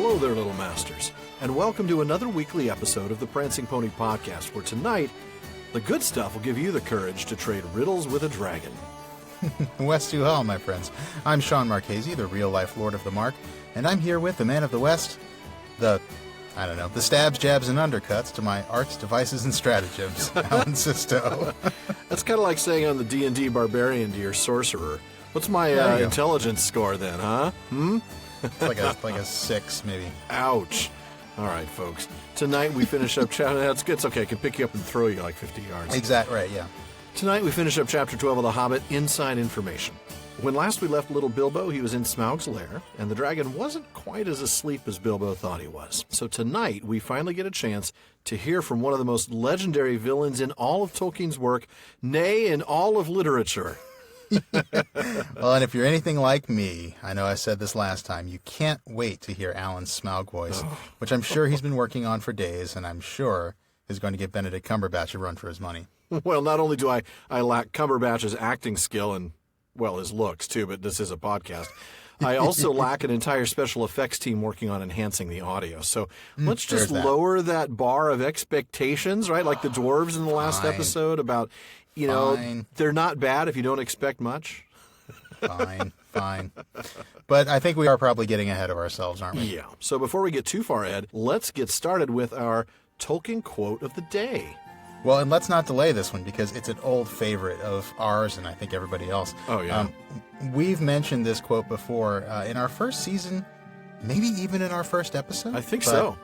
Hello there, little masters, and welcome to another weekly episode of the Prancing Pony Podcast, where tonight, the good stuff will give you the courage to trade riddles with a dragon. West to Hall, my friends. I'm Sean Marchese, the real-life Lord of the Mark, and I'm here with the man of the West, the stabs, jabs, and undercuts to my arts, devices, and stratagems, Alan Sisto. That's kind of like saying I'm the D&D barbarian to your sorcerer. What's my intelligence score then, huh? Like a 6, maybe. Ouch. All right, folks. Tonight we finish up chapter... That's good. It's okay. I can pick you up and throw you like 50 yards. Exactly, right, yeah. Tonight we finish up Chapter 12 of The Hobbit, Inside Information. When last we left little Bilbo, he was in Smaug's lair, and the dragon wasn't quite as asleep as Bilbo thought he was. So tonight we finally get a chance to hear from one of the most legendary villains in all of Tolkien's work, nay, in all of literature. Well, and if you're anything like me, I know I said this last time, you can't wait to hear Alan's Smaug voice, which I'm sure he's been working on for days, and I'm sure is going to get Benedict Cumberbatch a run for his money. Well, not only do I lack Cumberbatch's acting skill and, well, his looks too, but this is a podcast, I also lack an entire special effects team working on enhancing the audio. So let's just lower that bar of expectations, right? Like the dwarves in the last episode about... You know, they're not bad if you don't expect much. Fine. But I think we are probably getting ahead of ourselves, aren't we? Yeah. So before we get too far ahead, let's get started with our Tolkien quote of the day. Well, and let's not delay this one because it's an old favorite of ours and I think everybody else. Oh, yeah. We've mentioned this quote before in our first season, maybe even in our first episode. I think so.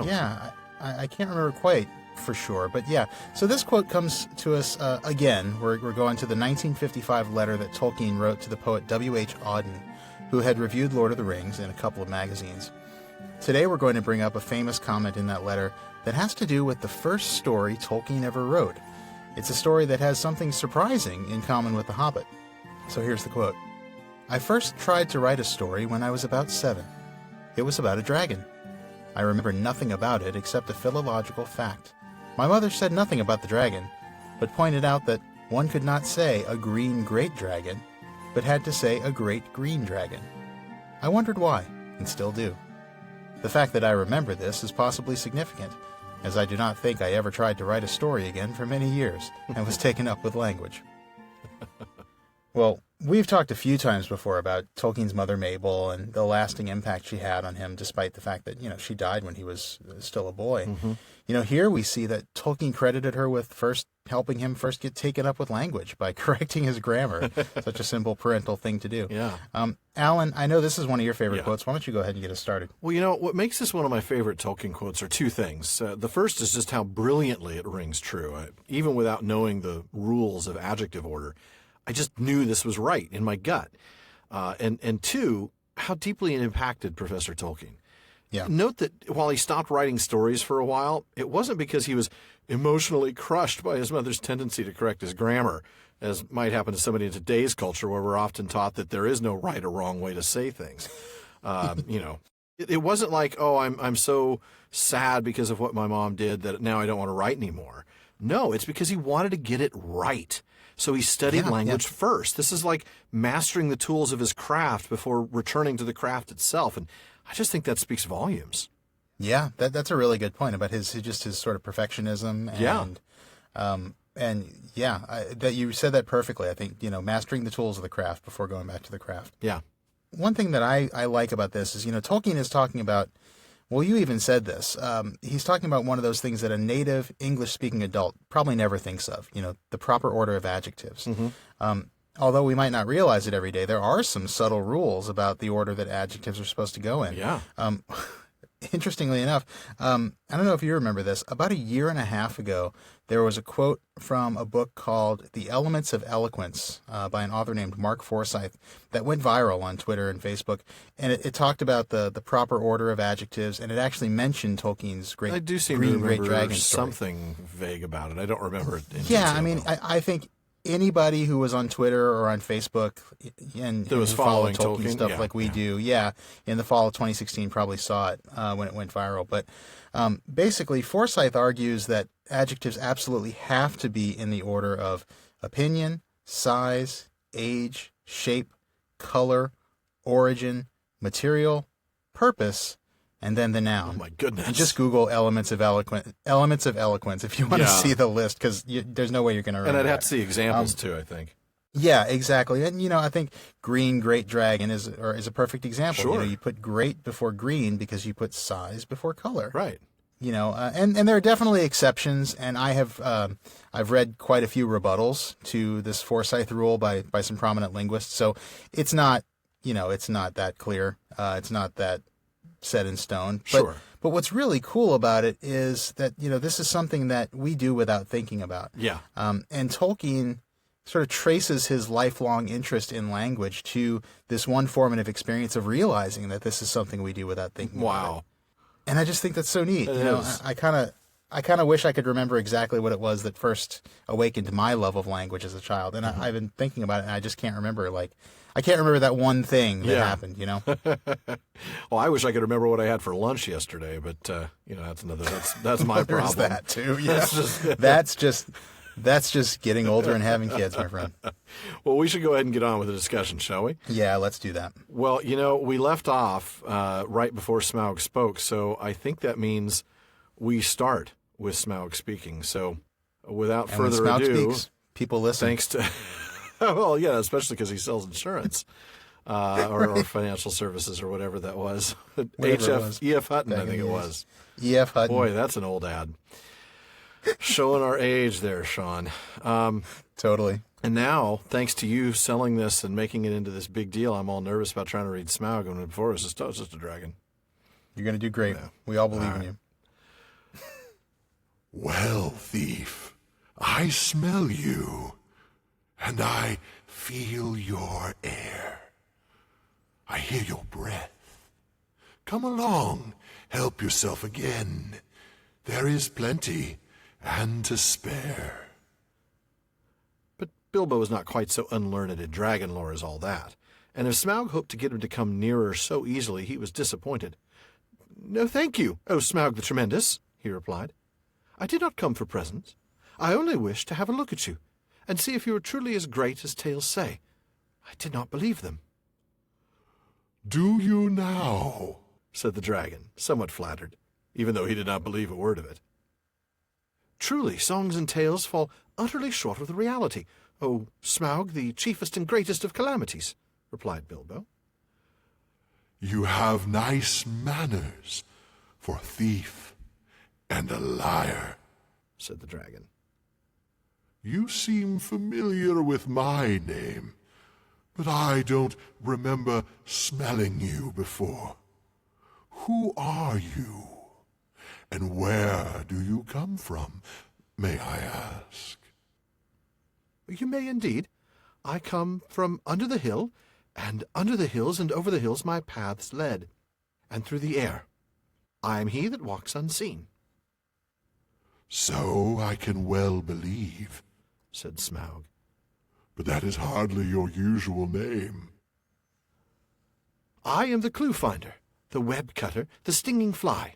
Yeah, I can't remember quite for sure. But yeah, so this quote comes to us again. We're going to the 1955 letter that Tolkien wrote to the poet W.H. Auden, who had reviewed Lord of the Rings in a couple of magazines. Today we're going to bring up a famous comment in that letter that has to do with the first story Tolkien ever wrote. It's a story that has something surprising in common with The Hobbit. So here's the quote. I first tried to write a story when I was about 7. It was about a dragon. I remember nothing about it except a philological fact. My mother said nothing about the dragon, but pointed out that one could not say a green great dragon, but had to say a great green dragon. I wondered why, and still do. The fact that I remember this is possibly significant, as I do not think I ever tried to write a story again for many years, and was taken up with language. Well, we've talked a few times before about Tolkien's mother Mabel and the lasting impact she had on him, despite the fact that, she died when he was still a boy. Mm-hmm. Here we see that Tolkien credited her with helping him get taken up with language by correcting his grammar. Such a simple parental thing to do. Yeah. Alan, I know this is one of your favorite quotes. Why don't you go ahead and get us started? Well, what makes this one of my favorite Tolkien quotes are two things. The first is just how brilliantly it rings true. Even without knowing the rules of adjective order, I just knew this was right in my gut. And two, how deeply it impacted Professor Tolkien. Yeah. Note that while he stopped writing stories for a while, it wasn't because he was emotionally crushed by his mother's tendency to correct his grammar, as might happen to somebody in today's culture where we're often taught that there is no right or wrong way to say things. It wasn't like, I'm so sad because of what my mom did that now I don't want to write anymore. No, it's because he wanted to get it right. So he studied language first. This is like mastering the tools of his craft before returning to the craft itself. And I just think that speaks volumes. Yeah, that's a really good point about his sort of perfectionism. That you said that perfectly. I think, mastering the tools of the craft before going back to the craft. Yeah. One thing that I like about this is, Tolkien is talking about, well, you even said this. He's talking about one of those things that a native English-speaking adult probably never thinks of, the proper order of adjectives. Mm-hmm. Although we might not realize it every day, there are some subtle rules about the order that adjectives are supposed to go in. Yeah. Interestingly enough, I don't know if you remember this, about 1.5 years ago, there was a quote from a book called The Elements of Eloquence by an author named Mark Forsyth that went viral on Twitter and Facebook. And it talked about the proper order of adjectives, and it actually mentioned Tolkien's great I do seem Green to remember Great Dragon story. Something vague about it. I don't remember it in Yeah, detail, I mean, I think anybody who was on Twitter or on Facebook and that was who following followed Tolkien stuff like we do, in the fall of 2016 probably saw it when it went viral. But basically, Forsyth argues that adjectives absolutely have to be in the order of opinion, size, age, shape, color, origin, material, purpose, and then the noun. Oh my goodness! And just Google elements of eloquence if you want to see the list, because there's no way you're going to remember. And I'd have to see examples too, I think. Yeah, exactly. And I think green great dragon is a perfect example. Sure. You put great before green because you put size before color. Right. And there are definitely exceptions, and I've read quite a few rebuttals to this Forsyth rule by some prominent linguists. So it's not that clear. It's not that set in stone. Sure. But what's really cool about it is that this is something that we do without thinking about. Yeah. And Tolkien sort of traces his lifelong interest in language to this one formative experience of realizing that this is something we do without thinking about it. Wow. And I just think that's so neat. It is. I kind of wish I could remember exactly what it was that first awakened my love of language as a child. And I've been thinking about it, and I just can't remember. I can't remember that one thing that happened. Well, I wish I could remember what I had for lunch yesterday, but that's my problem. There's that too. Yeah. That's just getting older and having kids, my friend. Well, we should go ahead and get on with the discussion, shall we? Yeah, let's do that. Well, we left off right before Smaug spoke, so I think that means we start with Smaug speaking. So without further when Smaug ado, speaks, people listen. thanks to, well, yeah, especially because he sells insurance or financial services or whatever that was. E.F. Hutton, I think it was. E.F. Hutton. Boy, that's an old ad. Showing our age there, Sean. Totally. And now, thanks to you selling this and making it into this big deal, I'm all nervous about trying to read Smaug when before it was just a dragon. You're going to do great. Yeah. We all believe in you. Well, thief, I smell you, and I feel your air. I hear your breath. Come along, help yourself again. There is plenty, and to spare. But Bilbo was not quite so unlearned in dragon lore as all that, and if Smaug hoped to get him to come nearer so easily, he was disappointed. "No, thank you, O Smaug the Tremendous," he replied. "I did not come for presents. I only wished to have a look at you, and see if you were truly as great as tales say. I did not believe them." "Do you now?" said the dragon, somewhat flattered, even though he did not believe a word of it. "Truly, songs and tales fall utterly short of the reality, O Smaug, the chiefest and greatest of calamities," replied Bilbo. "You have nice manners for a thief and a liar," said the dragon. "You seem familiar with my name, but I don't remember smelling you before. Who are you? And where do you come from, may I ask?" "You may indeed. I come from under the hill, and under the hills and over the hills my paths led, and through the air. I am he that walks unseen." "So I can well believe," said Smaug. "but that is hardly your usual name." "I am the clue finder, the web cutter, the stinging fly.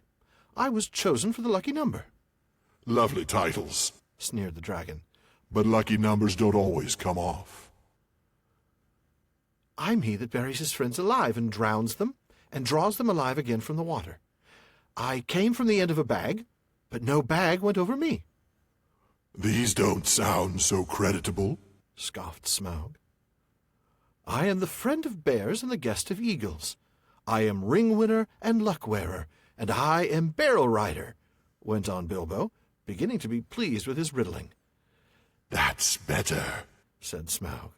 I was chosen for the lucky number." "Lovely titles," sneered the dragon. "but lucky numbers don't always come off." "I'm he that buries his friends alive and drowns them, and draws them alive again from the water. I came from the end of a bag, but no bag went over me." "These don't sound so creditable," scoffed Smaug. "I am the friend of bears and the guest of eagles. I am ring winner and luck wearer, and I am barrel rider," went on Bilbo, beginning to be pleased with his riddling. "That's better," said Smaug.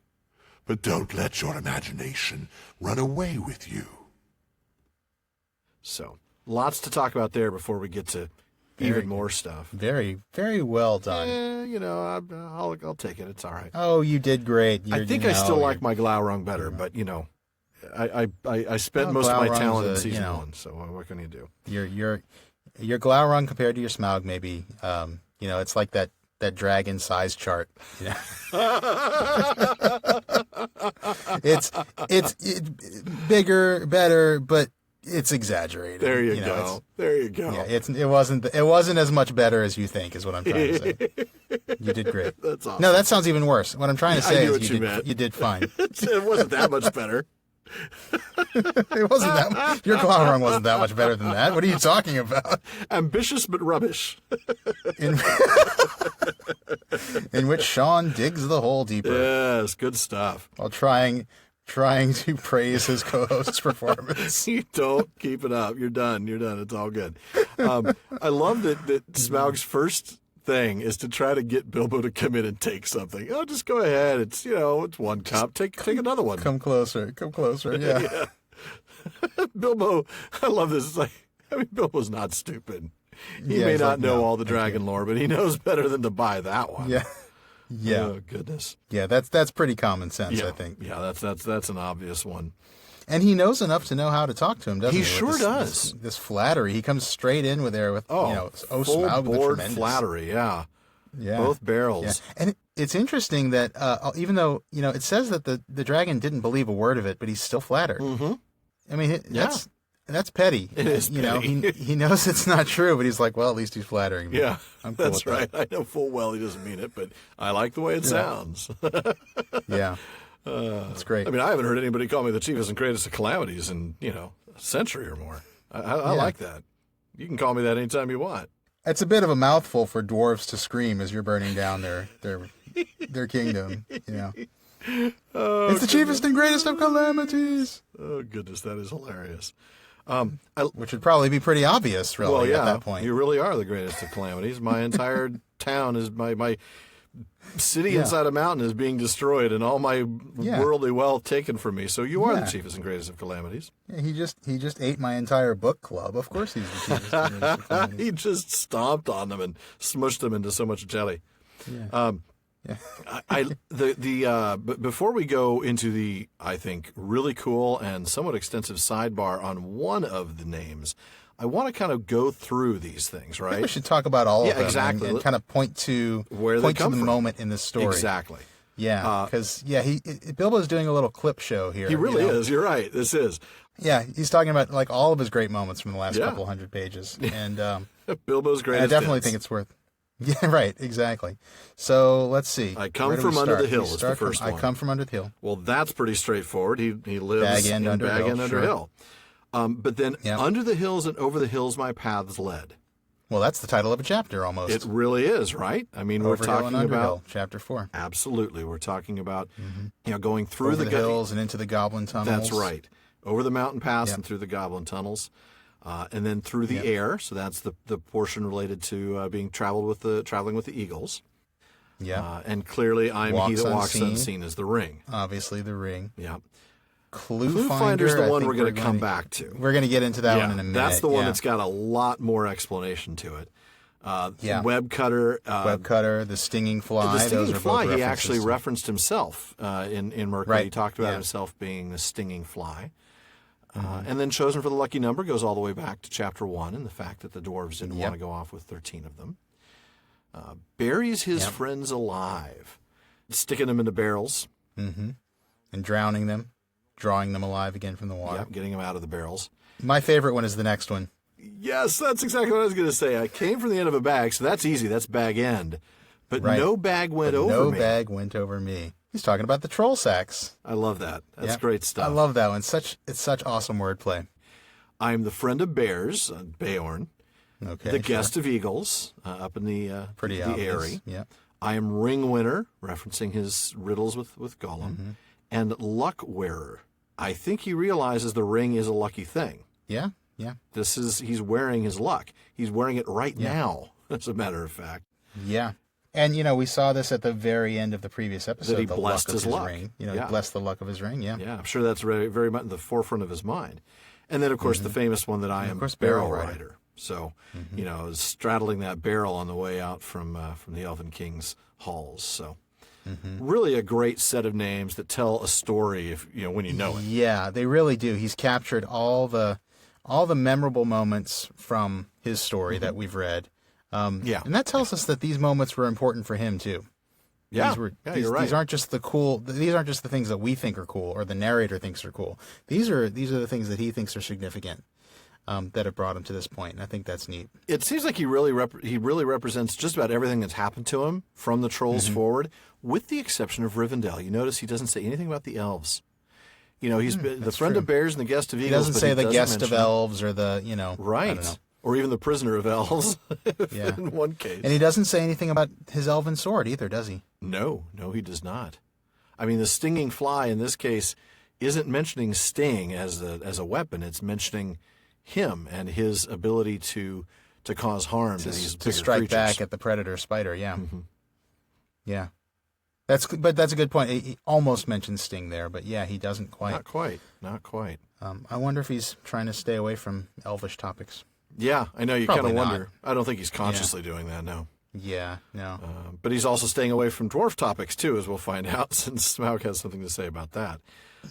"but don't let your imagination run away with you." So, lots to talk about there before we get to even more stuff. Very, very well done. I'll take it. It's all right. Oh, you did great. I think I still like my Glaurung better, but I spent most of my talent in season 1. So what can you do? Your Glaurung compared to your Smaug, maybe. It's like that dragon size chart. It's bigger, better, but it's exaggerated. There you go. There you go. Yeah, it wasn't as much better as you think, is what I'm trying to say. You did great. That's awesome. No, that sounds even worse. What I'm trying to say I knew is what you meant. You did fine. It wasn't that much better. It wasn't that. Your Glowworm wasn't that much better than that. What are you talking about? Ambitious but rubbish. In which Sean digs the hole deeper. Yes, good stuff. While trying to praise his co-host's performance. You don't keep it up. You're done. It's all good. I love that Smaug's first thing is to try to get Bilbo to come in and take something. Oh, just go ahead. It's it's one cup. Take another one. Come closer. Yeah. Yeah. Bilbo, I love this. It's like, Bilbo's not stupid. He may not know all the dragon lore, but he knows better than to buy that one. Yeah. Yeah. Oh, goodness. Yeah, that's pretty common sense, Yeah. I think. Yeah, that's an obvious one. And he knows enough to know how to talk to him, doesn't he? He sure does. This flattery. He comes straight in with Smaug, full the board tremendous flattery, yeah. Yeah. Both barrels. Yeah. And it's interesting that even though, it says that the dragon didn't believe a word of it, but he's still flattered. Mm-hmm. I mean, that's petty. It is petty. He knows it's not true, but he's like, well, at least he's flattering me. Yeah, I'm cool that's with right. that. I know full well he doesn't mean it, but I like the way it sounds. Yeah. That's great. I haven't heard anybody call me the chiefest and greatest of calamities in, a century or more. I like that. You can call me that anytime you want. It's a bit of a mouthful for dwarves to scream as you're burning down their kingdom. Oh, it's the chiefest and greatest of calamities. Oh, goodness, that is hilarious. Which would probably be pretty obvious, really, at that point. You really are the greatest of calamities. My entire town is my city inside a mountain is being destroyed, and all my worldly wealth taken from me. So you are the chiefest and greatest of calamities. Yeah, he just ate my entire book club. Of course, he's the chiefest and greatest of calamities. He just stomped on them and smushed them into so much jelly. Yeah. But before we go into the, I think, really cool and somewhat extensive sidebar on one of the names, I want to kind of go through these things, right? I think we should talk about all of them exactly. and kind of point to the moment in the story. Exactly. Yeah, because Bilbo's doing a little clip show here. He really is. You're right. This is. Yeah, he's talking about like all of his great moments from the last couple hundred pages, and Bilbo's greatest. I definitely think it's worth. Yeah, right, exactly. So let's see. I come from under the hill is the first one. I come from under the hill. Well, that's pretty straightforward. He lives in Bag End Under Hill. But then under the hills and over the hills my paths led. Well, that's the title of a chapter almost. It really is, right? We're talking about chapter 4. Absolutely. We're talking about going through over the hills and into the goblin tunnels. That's right. Over the mountain pass and through the goblin tunnels. And then through the air, so that's the portion related to being traveling with the eagles. Yeah. And clearly, he that walks unseen is the ring. Obviously, the ring. Yeah. Clue Finder's the one we're going to come back to. We're going to get into that one in a minute. That's the one that's got a lot more explanation to it. Web cutter. The stinging fly. The stinging those are fly, both he actually references referenced himself in Mercury. Right. He talked about himself being the stinging fly. And then chosen for the lucky number goes all the way back to chapter 1 and the fact that the dwarves didn't want to go off with 13 of them. Buries his friends alive, sticking them into barrels. Mm-hmm. And drowning them, drawing them alive again from the water. Yep, getting them out of the barrels. My favorite one is the next one. Yes, that's exactly what I was going to say. I came from the end of a bag, so that's easy. That's bag end. But no bag went over me. No bag went over me. He's talking about the troll sacks. I love that. That's great stuff. I love that one. It's such awesome wordplay. I am the friend of bears, Beorn. Okay. The guest of eagles, up in the pretty the obvious. Eyrie. Yeah. I am ring winner, referencing his riddles with Gollum, and luck wearer. I think he realizes the ring is a lucky thing. Yeah. Yeah. He's wearing his luck. He's wearing it right now, as a matter of fact. Yeah. And, we saw this at the very end of the previous episode. That he blessed his luck. Ring. He blessed the luck of his ring, Yeah, I'm sure that's very, very much in the forefront of his mind. And then, of course, the famous one that I am barrel rider. So, straddling that barrel on the way out from the Elven King's halls. So, really a great set of names that tell a story if when you know it. Yeah, they really do. He's captured all the memorable moments from his story that we've read. And that tells us that these moments were important for him too. Yeah, you're right. These aren't just the things that we think are cool or the narrator thinks are cool. These are the things that he thinks are significant. That have brought him to this point, and I think that's neat. It seems like he really represents just about everything that's happened to him from the trolls forward, with the exception of Rivendell. You notice he doesn't say anything about the elves. He's the friend of bears and the guest of eagles. He doesn't say the guest of mention elves or the, right, I don't know. Or even the prisoner of elves. Yeah. In one case, and he doesn't say anything about his elven sword either, does he? No, he does not. I mean, the stinging fly in this case isn't mentioning sting as a weapon. It's mentioning him and his ability to cause harm to these bigger strike creatures. back at the predator spider. Yeah, yeah. That's a good point. He almost mentions sting there, but yeah, he doesn't quite. Not quite. I wonder if he's trying to stay away from elvish topics. Yeah, I know. You kind of Probably wonder. I don't think he's consciously doing that, no. Yeah, no. But he's also staying away from dwarf topics, too, as we'll find out, since Smaug has something to say about that.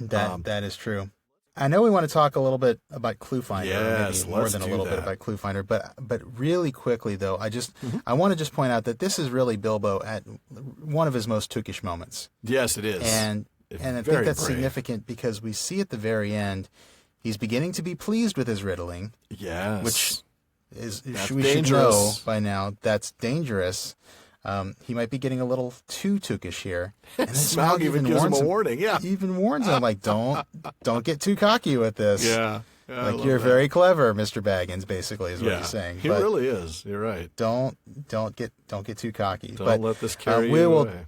That is true. I know we want to talk a little bit about Cluefinder, yes, maybe more than a little bit about Cluefinder, but really quickly though, I want to just point out that this is really Bilbo at one of his most Tookish moments. Yes, it is. And I think that's significant because we see at the very end he's beginning to be pleased with his riddling. Yes. Which we dangerous. should know by now that's dangerous. He might be getting a little too Tookish here. And then Smaug even gives him a warning. Yeah, even warns him like, don't get too cocky with this. Yeah, like you're very clever, Mr. Baggins. Basically, is what he's saying. He really is. You're right. Don't get too cocky. Don't let this carry you away.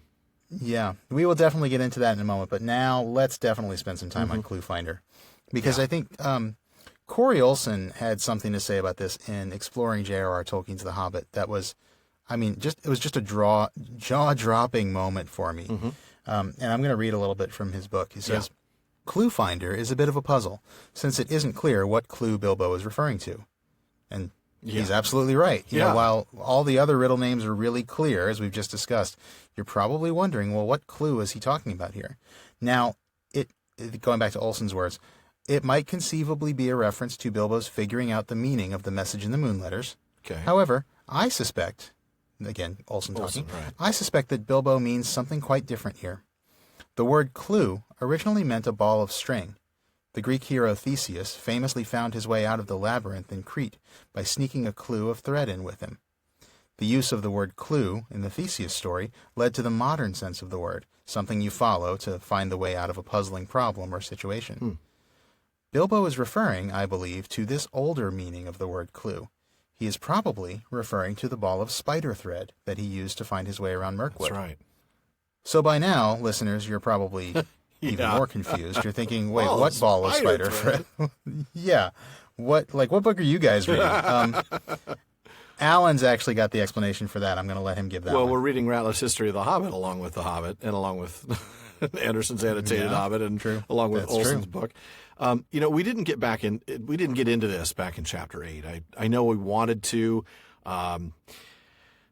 Yeah, we will definitely get into that in a moment. But now let's definitely spend some time on Cluefinder, because I think Corey Olsen had something to say about this in exploring J.R.R. Tolkien's The Hobbit. That was. It was just a jaw-dropping moment for me. And I'm going to read a little bit from his book. He says, Cluefinder is a bit of a puzzle, since it isn't clear what clue Bilbo is referring to. And he's absolutely right. You know, while all the other riddle names are really clear, as we've just discussed, you're probably wondering, well, what clue is he talking about here? Now, going back to Olsen's words, it might conceivably be a reference to Bilbo's figuring out the meaning of the message in the moon letters. Okay. However, I suspect... Again, Olsen talking. Right. I suspect that Bilbo means something quite different here. The word clue originally meant a ball of string. The Greek hero Theseus famously found his way out of the labyrinth in Crete by sneaking a clue of thread in with him. The use of the word clue in the Theseus story led to the modern sense of the word, something you follow to find the way out of a puzzling problem or situation. Bilbo is referring, I believe, to this older meaning of the word clue. He is probably referring to the ball of spider thread that he used to find his way around Mirkwood. That's right. So by now, listeners, you're probably even more confused. You're thinking, wait, what ball of spider thread? Yeah. What book are you guys reading? Alan's actually got the explanation for that. I'm going to let him give that one. We're reading Ratler's History of the Hobbit along with The Hobbit and along with Anderson's Annotated Hobbit and along with Olsen's book. We didn't get into this back in chapter 8. I know we wanted to.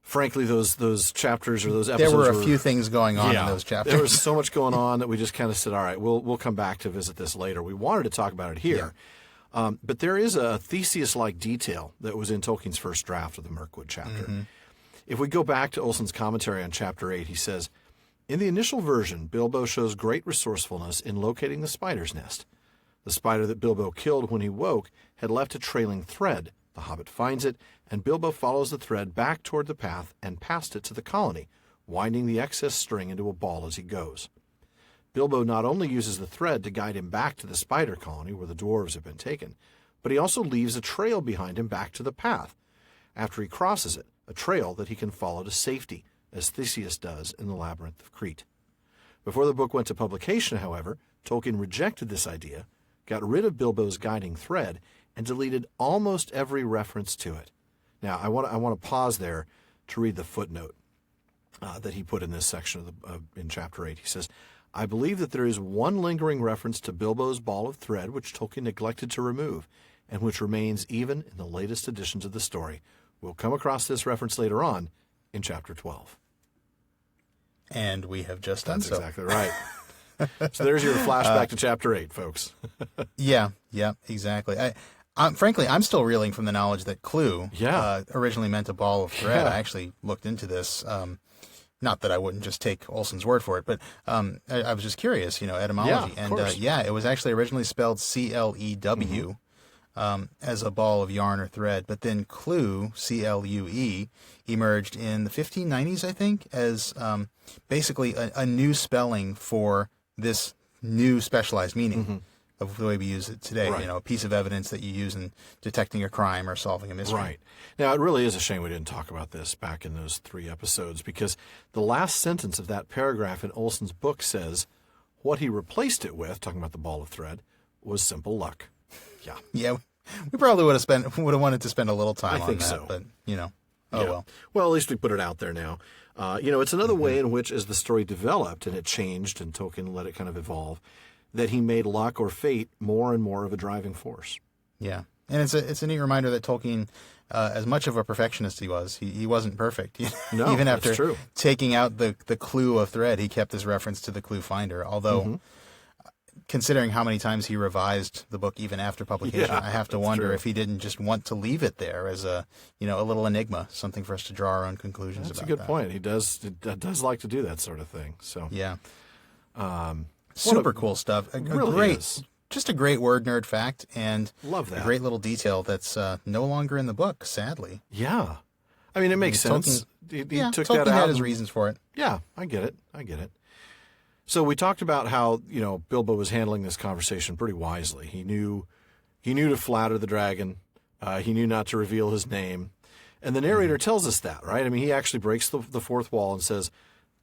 Frankly, those chapters or those episodes. There were a few things going on in those chapters. There was so much going on that we just kind of said, all right, we'll come back to visit this later. We wanted to talk about it here. But there is a Theseus-like detail that was in Tolkien's first draft of the Mirkwood chapter. If we go back to Olsen's commentary on chapter 8, he says, in the initial version, Bilbo shows great resourcefulness in locating the spider's nest. The spider that Bilbo killed when he woke had left a trailing thread. The Hobbit finds it, and Bilbo follows the thread back toward the path and past it to the colony, winding the excess string into a ball as he goes. Bilbo not only uses the thread to guide him back to the spider colony where the dwarves have been taken, but he also leaves a trail behind him back to the path. After he crosses it, a trail that he can follow to safety, as Theseus does in the Labyrinth of Crete. Before the book went to publication, however, Tolkien rejected this idea, got rid of Bilbo's guiding thread, and deleted almost every reference to it. Now, I want to pause there to read the footnote that he put in this section in chapter 8. He says, I believe that there is one lingering reference to Bilbo's ball of thread which Tolkien neglected to remove, and which remains even in the latest editions of the story. We'll come across this reference later on in chapter 12. And we have just done so. That's exactly right. So there's your flashback to chapter 8, folks. Yeah, exactly. Frankly, I'm still reeling from the knowledge that clue originally meant a ball of thread. I actually looked into this. Not that I wouldn't just take Olsen's word for it, but I was just curious, etymology. It was actually originally spelled C-L-E-W as a ball of yarn or thread. But then clue, C-L-U-E, emerged in the 1590s, I think, as basically a new spelling for this new specialized meaning of the way we use it today. Right. A piece of evidence that you use in detecting a crime or solving a mystery. Right. Now, it really is a shame we didn't talk about this back in those 3 episodes, because the last sentence of that paragraph in Olson's book says what he replaced it with, talking about the ball of thread, was simple luck. Yeah. Yeah, we probably would have wanted to spend a little time on think that, so. but Yeah. well. Well, at least we put it out there now. It's another way in which, as the story developed and it changed and Tolkien let it kind of evolve, that he made luck or fate more and more of a driving force. Yeah, and it's a neat reminder that Tolkien, as much of a perfectionist he was, he wasn't perfect. No, even that's after true. taking out the clue of thread, he kept his reference to the clue finder. Although, considering how many times he revised the book even after publication, Yeah, I have to that's wonder true. if he didn't just want to leave it there as a little enigma, something for us to draw our own conclusions That's a about. good that. point. He does like to do that sort of thing. So Yeah. um, Super cool stuff. really is. Just a great word nerd fact, and Love that. a great little detail that's no longer in the book, sadly. Yeah. I mean, it makes sense. He took Tolkien that out. had his reasons for it. Yeah, I get it. So we talked about how, Bilbo was handling this conversation pretty wisely. He knew to flatter the dragon. He knew not to reveal his name. And the narrator tells us that, right? I mean, he actually breaks the fourth wall and says,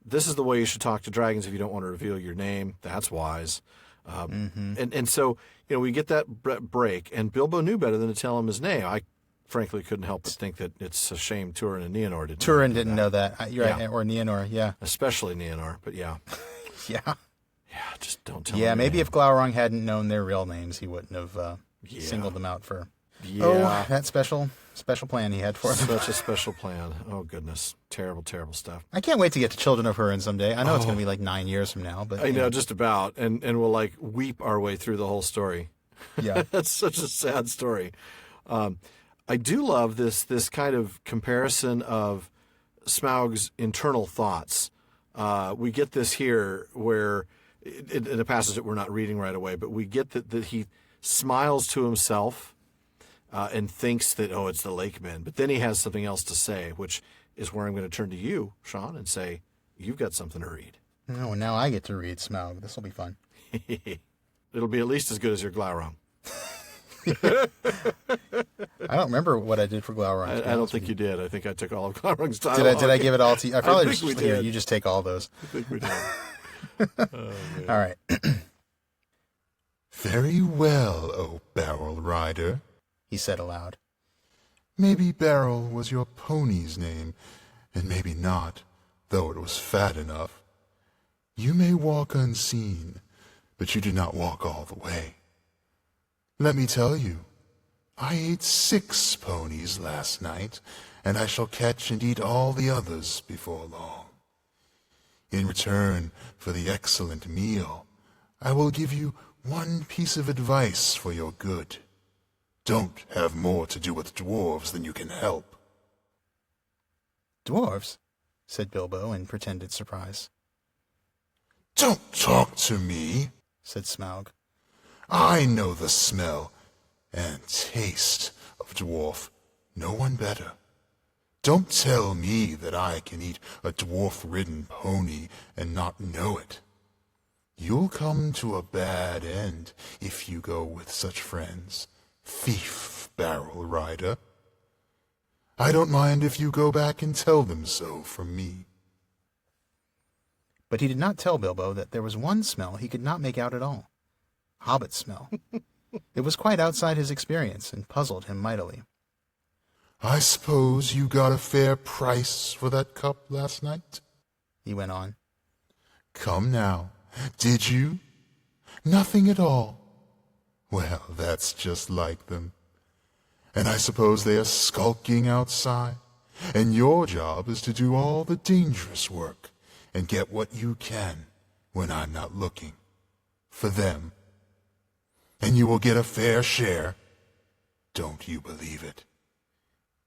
this is the way you should talk to dragons if you don't want to reveal your name. That's wise. And so, we get that break, and Bilbo knew better than to tell him his name. I frankly couldn't help but think that it's a shame Turin and Nienor didn't Turin didn't know that. You're right, or Nienor, yeah. Especially Nienor, but yeah. Yeah. Yeah, just don't tell Yeah, him. maybe if Glaurung hadn't known their real names, he wouldn't have singled them out for that special plan he had for them. Such a special plan. Oh, goodness. Terrible, terrible stuff. I can't wait to get to Children of Húrin someday. I know it's going to be like 9 years from now, but I know, just about. And we'll, weep our way through the whole story. Yeah. That's such a sad story. I do love this kind of comparison of Smaug's internal thoughts. We get this here where, in a passage that we're not reading right away, but we get that he smiles to himself and thinks that, it's the Lakemen. But then he has something else to say, which is where I'm going to turn to you, Sean, and say, you've got something to read. Oh, now I get to read Smaug. This will be fun. It'll be at least as good as your Glaurung. I don't remember what I did for Glaurung. I don't think you did. I think I took all of Glaurung's time. Did I give it all to you? I probably think just we did. You just take all those. I think we did. All right. Very well, O Barrel Rider. He said aloud. Maybe Barrel was your pony's name, and maybe not, though it was fat enough. You may walk unseen, but you do not walk all the way. Let me tell you, I ate 6 ponies last night, and I shall catch and eat all the others before long. In return for the excellent meal, I will give you one piece of advice for your good. Don't have more to do with dwarves than you can help. Dwarves? Said Bilbo in pretended surprise. Don't talk to me, Said Smaug. I know the smell and taste of dwarf, no one better. Don't tell me that I can eat a dwarf-ridden pony and not know it. You'll come to a bad end if you go with such friends, thief, barrel rider. I don't mind if you go back and tell them so from me. But he did not tell Bilbo that there was one smell he could not make out at all. Hobbit smell. It was quite outside his experience and puzzled him mightily. I suppose you got a fair price for that cup last night? He went on. Come now, did you? Nothing at all. Well, that's just like them. And I suppose they are skulking outside, and your job is to do all the dangerous work and get what you can when I'm not looking. For them. And you will get a fair share. Don't you believe it?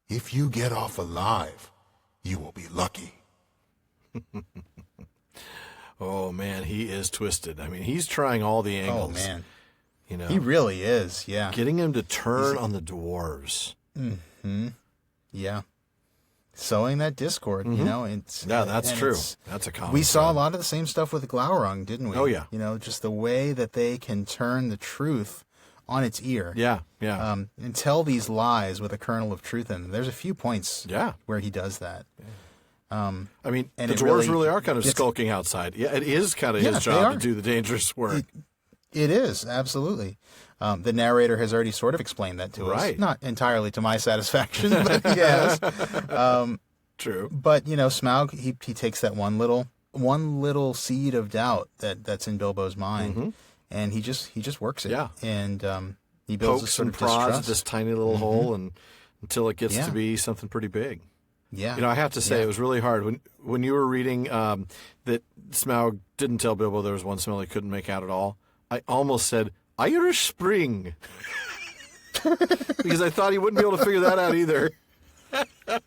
If you get off alive, you will be lucky. Oh, man, he is twisted. I mean, he's trying all the angles. Oh, man. You know, He really is, yeah. getting him to turn on the dwarves. Mm-hmm. Yeah. sowing that discord, you know. Yeah, that's and true. That's a common We saw a thread. lot of the same stuff with Glaurung, didn't we? Oh, yeah. You know, just the way that they can turn the truth on its ear. Yeah, yeah. And tell these lies with a kernel of truth in them. There's a few points where he does that. I mean, and the it dwarves really really are kind of gets- skulking outside. Yeah, it is kind of Yeah, his they job are. to do the dangerous work. It is, absolutely. The narrator has already sort of explained that to us. Right. Not entirely to my satisfaction, but he has. True. But, you know, Smaug, he takes that one little seed of doubt that's in Bilbo's mind, and he just works it. Yeah. And he builds a Pokes sort and of prods at distrust. this tiny little hole and until it gets Yeah. to be something pretty big. Yeah. You know, I have to say it was really hard when you were reading that Smaug didn't tell Bilbo there was one smell he couldn't make out at all. I almost said Irish Spring because I thought he wouldn't be able to figure that out either.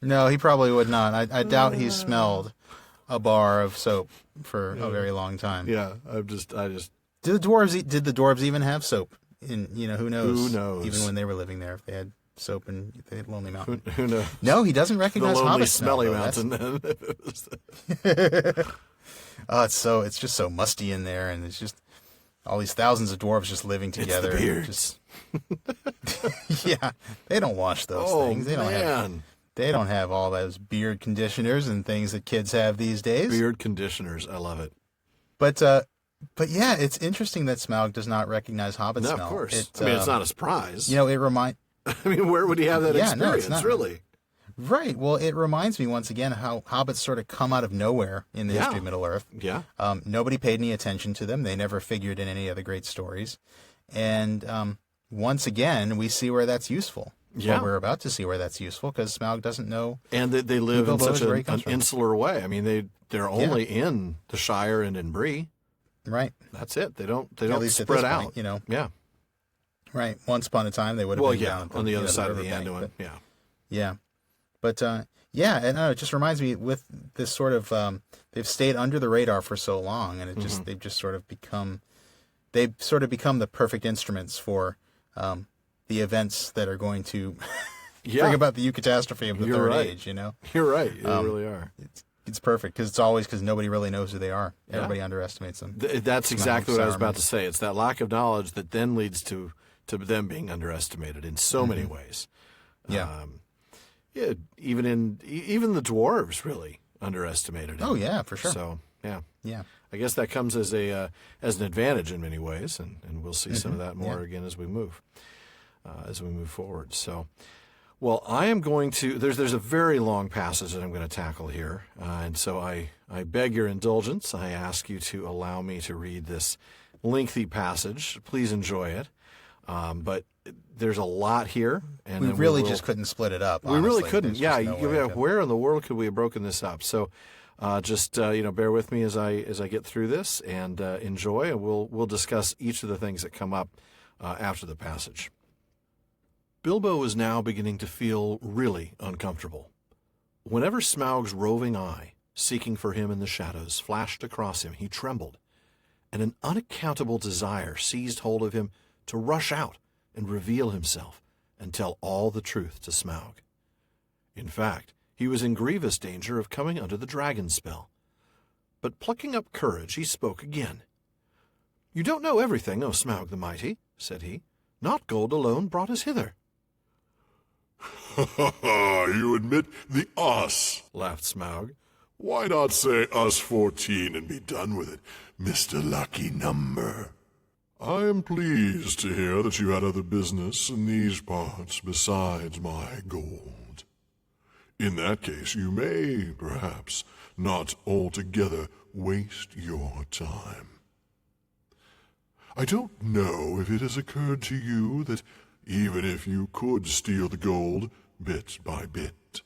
No, he probably would not. I doubt he smelled a bar of soap for a very long time. Yeah, I just Did the dwarves even have soap? In, you know, who knows? Who knows? Even when they were living there, if they had soap in they had Lonely Mountain. who knows. No, he doesn't The recognize lonely, Hobbit smell, smelly though. That's- mountain. Oh, it's just so musty in there, and it's just all these thousands of dwarves just living together. It's the and beards. Yeah, they don't wash those Oh things. They man, don't have all those beard conditioners and things that kids have these days. beard conditioners. I love it. But yeah, it's interesting that Smaug does not recognize Hobbit No, smell. of course. I mean, it's not a surprise. You know, it remind. I mean, where would he have that Yeah, no, it's experience? not. Really? Right. Well, it reminds me once again how hobbits sort of come out of nowhere in the Yeah. history of Middle Earth. Yeah. Nobody paid any attention to them. They never figured in any of the great stories. And once again, we see where that's useful. Yeah. Well, we're about to see where that's useful because Smaug doesn't know. And they live in Bilbo such is where he an comes from. insular way. I mean, they're only in the Shire and in Bree. Right. That's it. They don't At least at spread this out. point, you know. Yeah. Right. Once upon a time, they would have Well, been yeah, down at on the other you know, side of the riverbank, Anduin. but- Yeah. Yeah. But, yeah, and it just reminds me with this sort of, they've stayed under the radar for so long, and they've sort of become the perfect instruments for the events that are going to bring about the catastrophe of the You're Third right. Age, you know? You're right. You really are. It's perfect because nobody really knows who they are. Everybody underestimates them. That's exactly what I was about Saruman. to say. It's that lack of knowledge that then leads to them being underestimated in so many ways. Yeah. Yeah, even the dwarves really underestimated him. Oh, yeah, for sure. So yeah, Yeah. I guess that comes as an advantage in many ways, and we'll see some of that more Yeah. again as we move forward. So, well, I am going to. There's a very long passage that I'm going to tackle here, and so I beg your indulgence. I ask you to allow me to read this lengthy passage. Please enjoy it, but there's a lot here, and We then really will- just couldn't split it up. we really honestly. couldn't. There's Yeah, just no way to- where in the world could we have broken this up? So, just bear with me as I get through this and enjoy, and we'll discuss each of the things that come up after the passage. Bilbo was now beginning to feel really uncomfortable. Whenever Smaug's roving eye, seeking for him in the shadows, flashed across him, he trembled, and an unaccountable desire seized hold of him to rush out and reveal himself and tell all the truth to Smaug. In fact, he was in grievous danger of coming under the dragon spell. But plucking up courage, he spoke again. "You don't know everything, O Smaug the Mighty," said he. "Not gold alone brought us hither." You admit the us. Laughed Smaug. Why not say us 14 and be done with it, Mr. Lucky Number? I am pleased to hear that you had other business in these parts besides my gold. In that case, you may, perhaps, not altogether waste your time. I don't know if it has occurred to you that even if you could steal the gold bit by bit,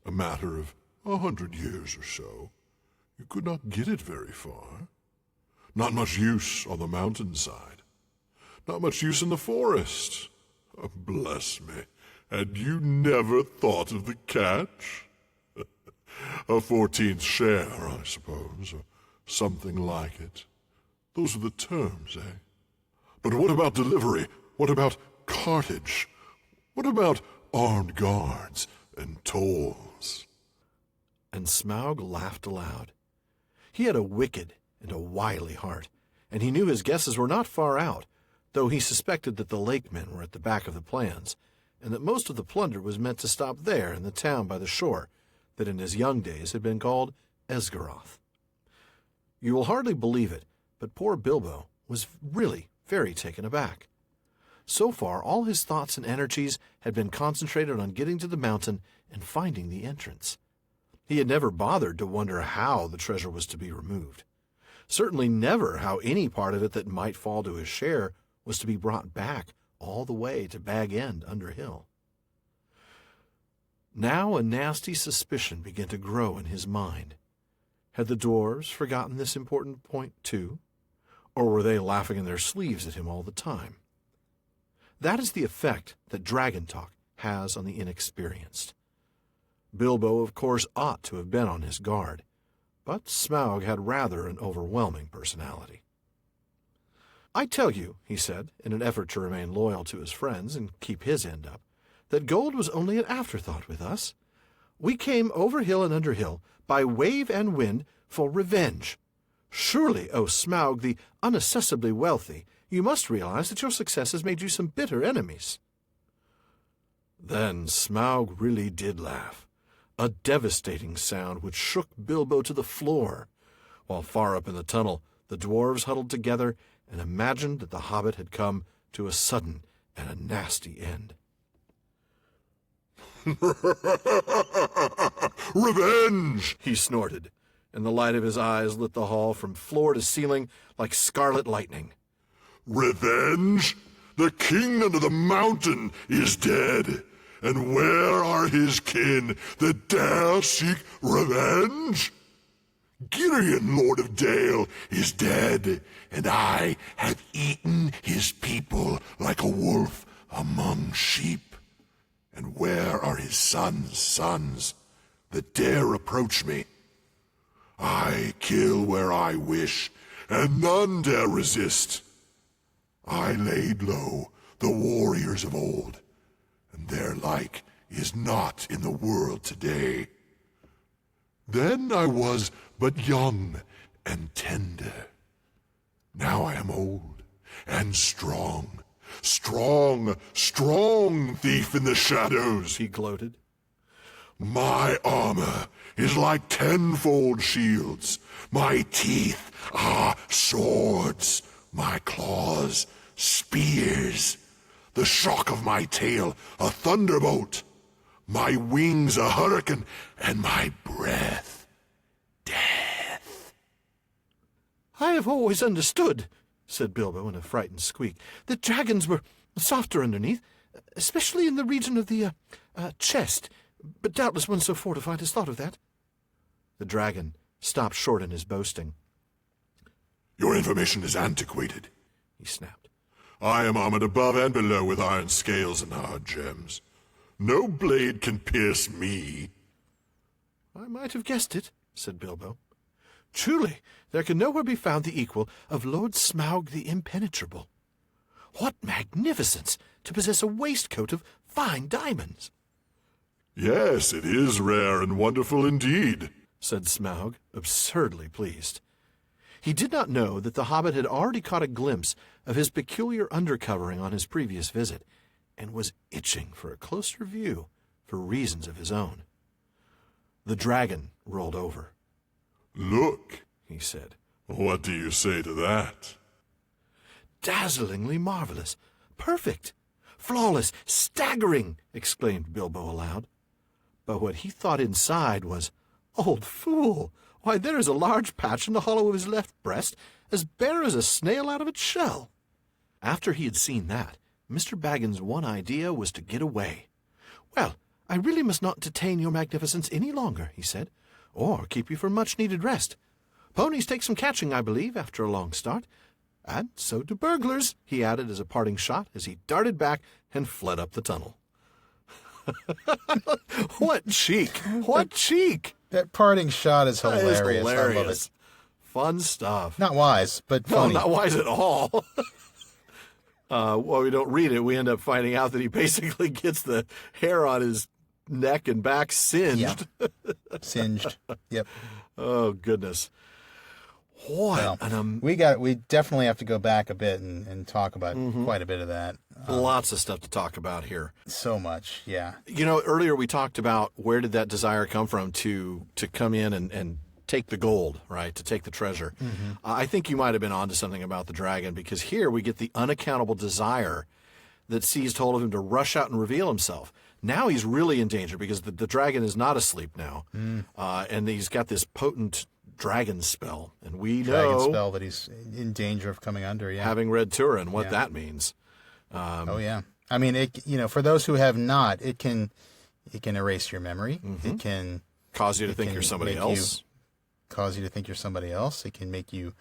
a matter of 100 years or so, you could not get it very far. Not much use on the mountainside. Not much use in the forest. Oh, bless me, had you never thought of the catch? A 14th share, I suppose, or something like it. Those are the terms, eh? But what about delivery? What about cartage? What about armed guards and tolls? And Smaug laughed aloud. He had a wicked and a wily heart, and he knew his guesses were not far out, though he suspected that the lake men were at the back of the plans, and that most of the plunder was meant to stop there in the town by the shore, that in his young days had been called Esgaroth. You will hardly believe it, but poor Bilbo was really very taken aback. So far, all his thoughts and energies had been concentrated on getting to the mountain and finding the entrance. He had never bothered to wonder how the treasure was to be removed. Certainly never how any part of it that might fall to his share was to be brought back all the way to Bag End under hill. Now a nasty suspicion began to grow in his mind. Had the dwarves forgotten this important point too? Or were they laughing in their sleeves at him all the time? That is the effect that dragon talk has on the inexperienced. Bilbo, of course, ought to have been on his guard, but Smaug had rather an overwhelming personality. "I tell you," he said, in an effort to remain loyal to his friends and keep his end up, "that gold was only an afterthought with us. We came over hill and under hill, by wave and wind, for revenge. Surely, O Smaug, the unaccessibly wealthy, you must realize that your success has made you some bitter enemies." Then Smaug really did laugh, a devastating sound which shook Bilbo to the floor, while far up in the tunnel the dwarves huddled together and imagined that the Hobbit had come to a sudden and a nasty end. Revenge! He snorted, and the light of his eyes lit the hall from floor to ceiling like scarlet lightning. Revenge? The king under the mountain is dead, and where are his kin that dare seek revenge? Girion, Lord of Dale, is dead, and I have eaten his people like a wolf among sheep. And where are his sons that dare approach me? I kill where I wish, and none dare resist. I laid low the warriors of old, and their like is not in the world today. Then I was but young and tender. Now I am old and strong. Strong thief in the shadows, He gloated. My armor is like tenfold shields. My teeth are swords. My claws, spears. The shock of my tail, a thunderbolt. My wings, a hurricane, and my breath, death. "I have always understood," said Bilbo in a frightened squeak, "that dragons were softer underneath, especially in the region of the chest, but doubtless one so fortified has thought of that." The dragon stopped short in his boasting. Your information is antiquated, He snapped. I am armored above and below with iron scales and hard gems. No blade can pierce me. "I might have guessed it," said Bilbo. "Truly, there can nowhere be found the equal of Lord Smaug the Impenetrable. What magnificence to possess a waistcoat of fine diamonds!" Yes, it is rare and wonderful indeed, said Smaug, absurdly pleased. He did not know that the Hobbit had already caught a glimpse of his peculiar undercovering on his previous visit, and was itching for a closer view for reasons of his own. The dragon rolled over. Look, He said. What do you say to that? "Dazzlingly marvelous, perfect, flawless, staggering!" exclaimed Bilbo aloud. But what he thought inside was, "Old fool! Why, there is a large patch in the hollow of his left breast, as bare as a snail out of its shell." After he had seen that, Mr. Baggin's one idea was to get away. "Well, I really must not detain your magnificence any longer," he said, "or keep you from much-needed rest. Ponies take some catching, I believe, after a long start. And so do burglars," he added as a parting shot as he darted back and fled up the tunnel. What cheek! What cheek! That parting shot is That hilarious. is I love hilarious. it. Fun stuff. Not wise, but No, funny. not wise at all. Well, we don't read it. We end up finding out that he basically gets the hair on his neck and back singed. Yeah. Singed. Yep. Oh, goodness. What? Well, we definitely have to go back a bit and talk about quite a bit of that. Lots of stuff to talk about here. So much, yeah. You know, earlier we talked about where did that desire come from to come in and take the gold, right? To take the treasure. I think you might have been onto something about the dragon, because here we get the unaccountable desire that seized hold of him to rush out and reveal himself. Now he's really in danger because the dragon is not asleep now. And he's got this potent dragon spell. And we Dragon know, spell that he's in danger of coming under, yeah. having read Turin, what that means. Oh, yeah. I mean, it, for those who have not, it can erase your memory. It can cause you to think you're somebody else. Cause you to think you're somebody else. It can make you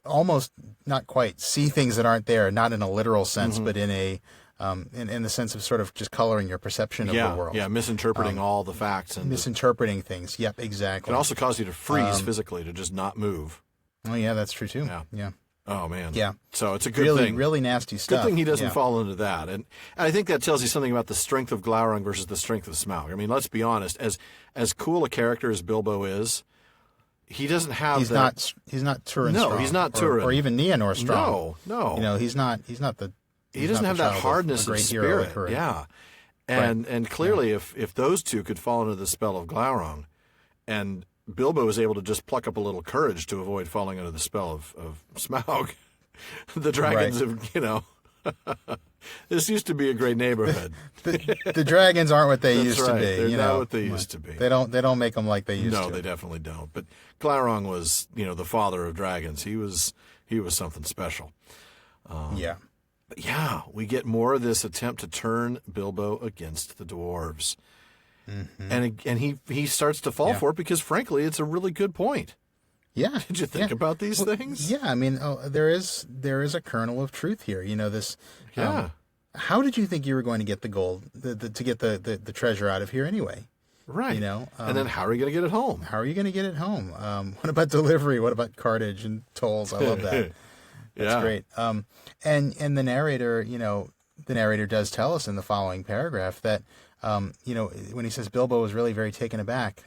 almost not quite see things that aren't there, not in a literal sense, but in a in the sense of sort of just coloring your perception of the world. Yeah, misinterpreting all the facts. And misinterpreting things. Yep, exactly. It can also cause you to freeze physically, to just not move. Oh, yeah, that's true, too. Yeah. Oh, man. Yeah. So it's a good really, thing. Really nasty stuff. Good thing he doesn't fall into that. And I think that tells you something about the strength of Glaurung versus the strength of Smaug. I mean, let's be honest. As cool a character as Bilbo is, he doesn't have he's that... He's not Turin No, strong. he's not Turin. Or even Nienor strong. No. He's not the... He doesn't have that hardness of spirit. Yeah. And clearly, if those two could fall into the spell of Glaurung, and Bilbo was able to just pluck up a little courage to avoid falling under the spell of Smaug, the dragons have, this used to be a great neighborhood. the dragons aren't what they used to be. They're not what they used to be. They don't make them like they used to. No, they definitely don't. But Glaurung was, the father of dragons. He was something special. Yeah. But yeah, we get more of this attempt to turn Bilbo against the dwarves. And he starts to fall for it because, frankly, it's a really good point. Yeah. Did you think about these things? Yeah, I mean, there is a kernel of truth here. This. Yeah. How did you think you were going to get the gold, to get the treasure out of here anyway? Right. And then how are you going to get it home? How are you going to get it home? What about delivery? What about cartage and tolls? I love that. That's great. And the narrator does tell us in the following paragraph that, when he says Bilbo was really very taken aback,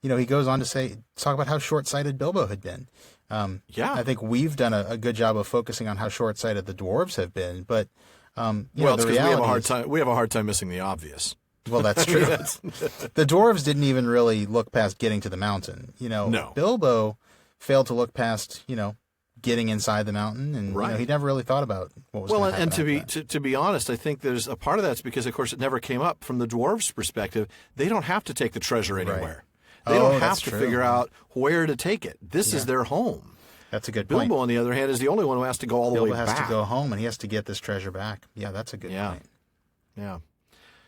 he goes on to talk about how short-sighted Bilbo had been. I think we've done a good job of focusing on how short-sighted the dwarves have been, but it's because we have a hard time missing the obvious. Well, that's true. The dwarves didn't even really look past getting to the mountain. No. Bilbo failed to look past, getting inside the mountain, and he never really thought about what was going to happen. Well, and to be honest, I think there's a part of that's because, of course, it never came up from the dwarves' perspective. They don't have to take the treasure anywhere. They don't have to figure out where to take it. This is their home. That's a good point. Bilbo, on the other hand, is the only one who has to go all the way back. Bilbo has to go home, and he has to get this treasure back. Yeah, that's a good point. Yeah.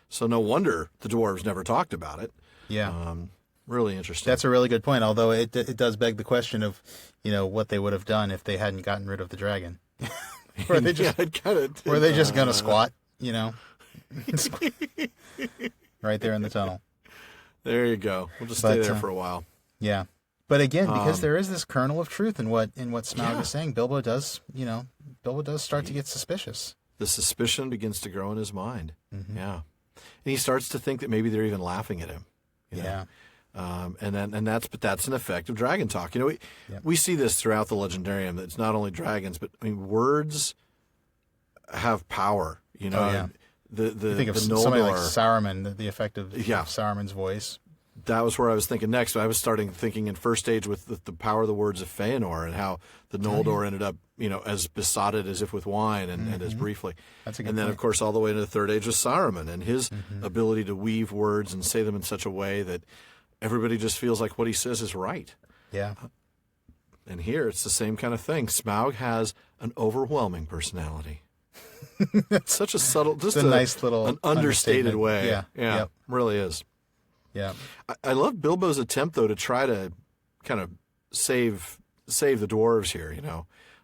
So no wonder the dwarves never talked about it. Yeah. Really interesting. That's a really good point, although it does beg the question of, what they would have done if they hadn't gotten rid of the dragon. Were they just going to squat, right there in the tunnel? There you go. We'll just stay there for a while. Yeah. But again, because there is this kernel of truth in what Smaug is saying, Bilbo does start to get suspicious. The suspicion begins to grow in his mind. Yeah. And he starts to think that maybe they're even laughing at him. Yeah. But that's an effect of dragon talk. We see this throughout the Legendarium. That it's not only dragons, but words have power. You think of somebody like Saruman, the effect of Saruman's voice. That was where I was thinking next. I was starting thinking in first stage with the power of the words of Feanor and how the Noldor ended up, as besotted as if with wine and as briefly. That's a good and then, point. of course, all the way into the third age was Saruman and his ability to weave words and say them in such a way that everybody just feels like what he says is right. Yeah. And here it's the same kind of thing. Smaug has an overwhelming personality. Such a subtle, just a nice little an understated way. Yeah. Yep. Really is. Yeah. I love Bilbo's attempt, though, to try to kind of save the dwarves here,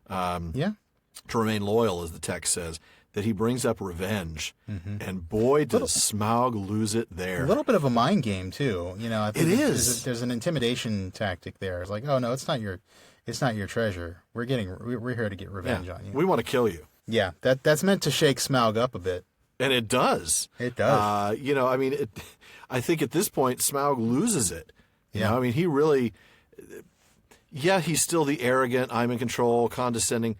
to remain loyal, as the text says, that he brings up revenge. And boy, does Smaug lose it there. A little bit of a mind game, too. I think it is. There's an intimidation tactic there. It's like, oh, no, it's not your treasure. We're here to get revenge on you. We want to kill you. Yeah, that's meant to shake Smaug up a bit. And it does. It does. I mean, I think at this point, Smaug loses it. You know, I mean, he really, he's still the arrogant, I'm in control, condescending,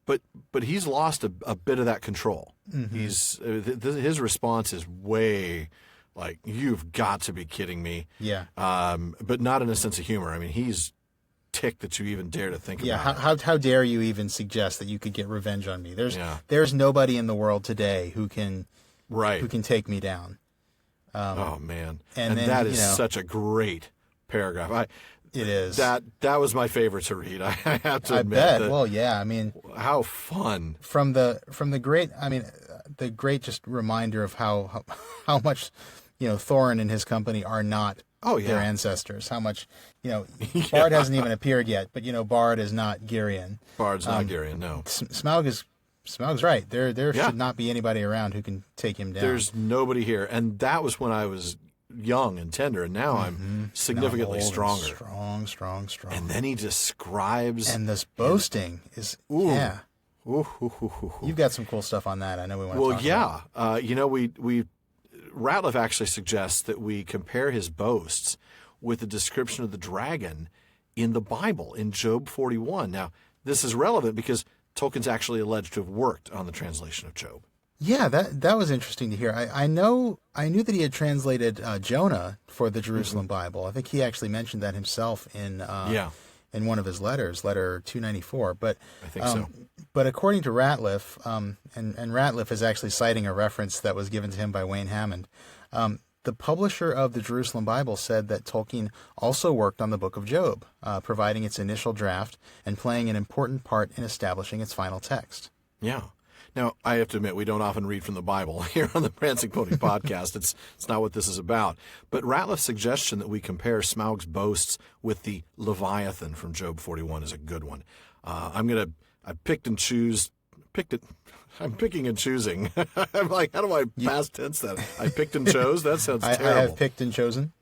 but he's lost a bit of that control. Mm-hmm. His response is way like, you've got to be kidding me. Yeah. But not in a sense of humor. I mean, he's ticked that you even dare to think about it. How dare you even suggest that you could get revenge on me? There's nobody in the world today who can take me down. Oh man. And then, that is such a great paragraph. It is. That was my favorite to read. I have to admit. I bet. Well, yeah. I mean, how fun. From the great. I mean, the great just reminder of how much Thorin and his company are not their ancestors. How much Bard hasn't even appeared yet, but Bard is not Girion. Bard's not Girion. No. Smaug's right. There should not be anybody around who can take him down. There's nobody here, and that was when I was young and tender, and now I'm significantly stronger. Strong. And then he describes, and this boasting is You've got some cool stuff on that. I know we want to talk about. We Ratliff actually suggests that we compare his boasts with the description of the dragon in the Bible in Job 41. Now, this is relevant because Tolkien's actually alleged to have worked on the translation of Job. Yeah, that was interesting to hear. I knew that he had translated Jonah for the Jerusalem Bible. I think he actually mentioned that himself in one of his letters, letter 294. But I think so. But according to Ratliff, and Ratliff is actually citing a reference that was given to him by Wayne Hammond, the publisher of the Jerusalem Bible said that Tolkien also worked on the Book of Job, providing its initial draft and playing an important part in establishing its final text. Yeah. Now, I have to admit, we don't often read from the Bible here on the Prancing Pony podcast. It's not what this is about. But Ratliff's suggestion that we compare Smaug's boasts with the Leviathan from Job 41 is a good one. I'm picking and choosing. I'm like, how do I past tense that? I picked and chose? That sounds terrible. I have picked and chosen?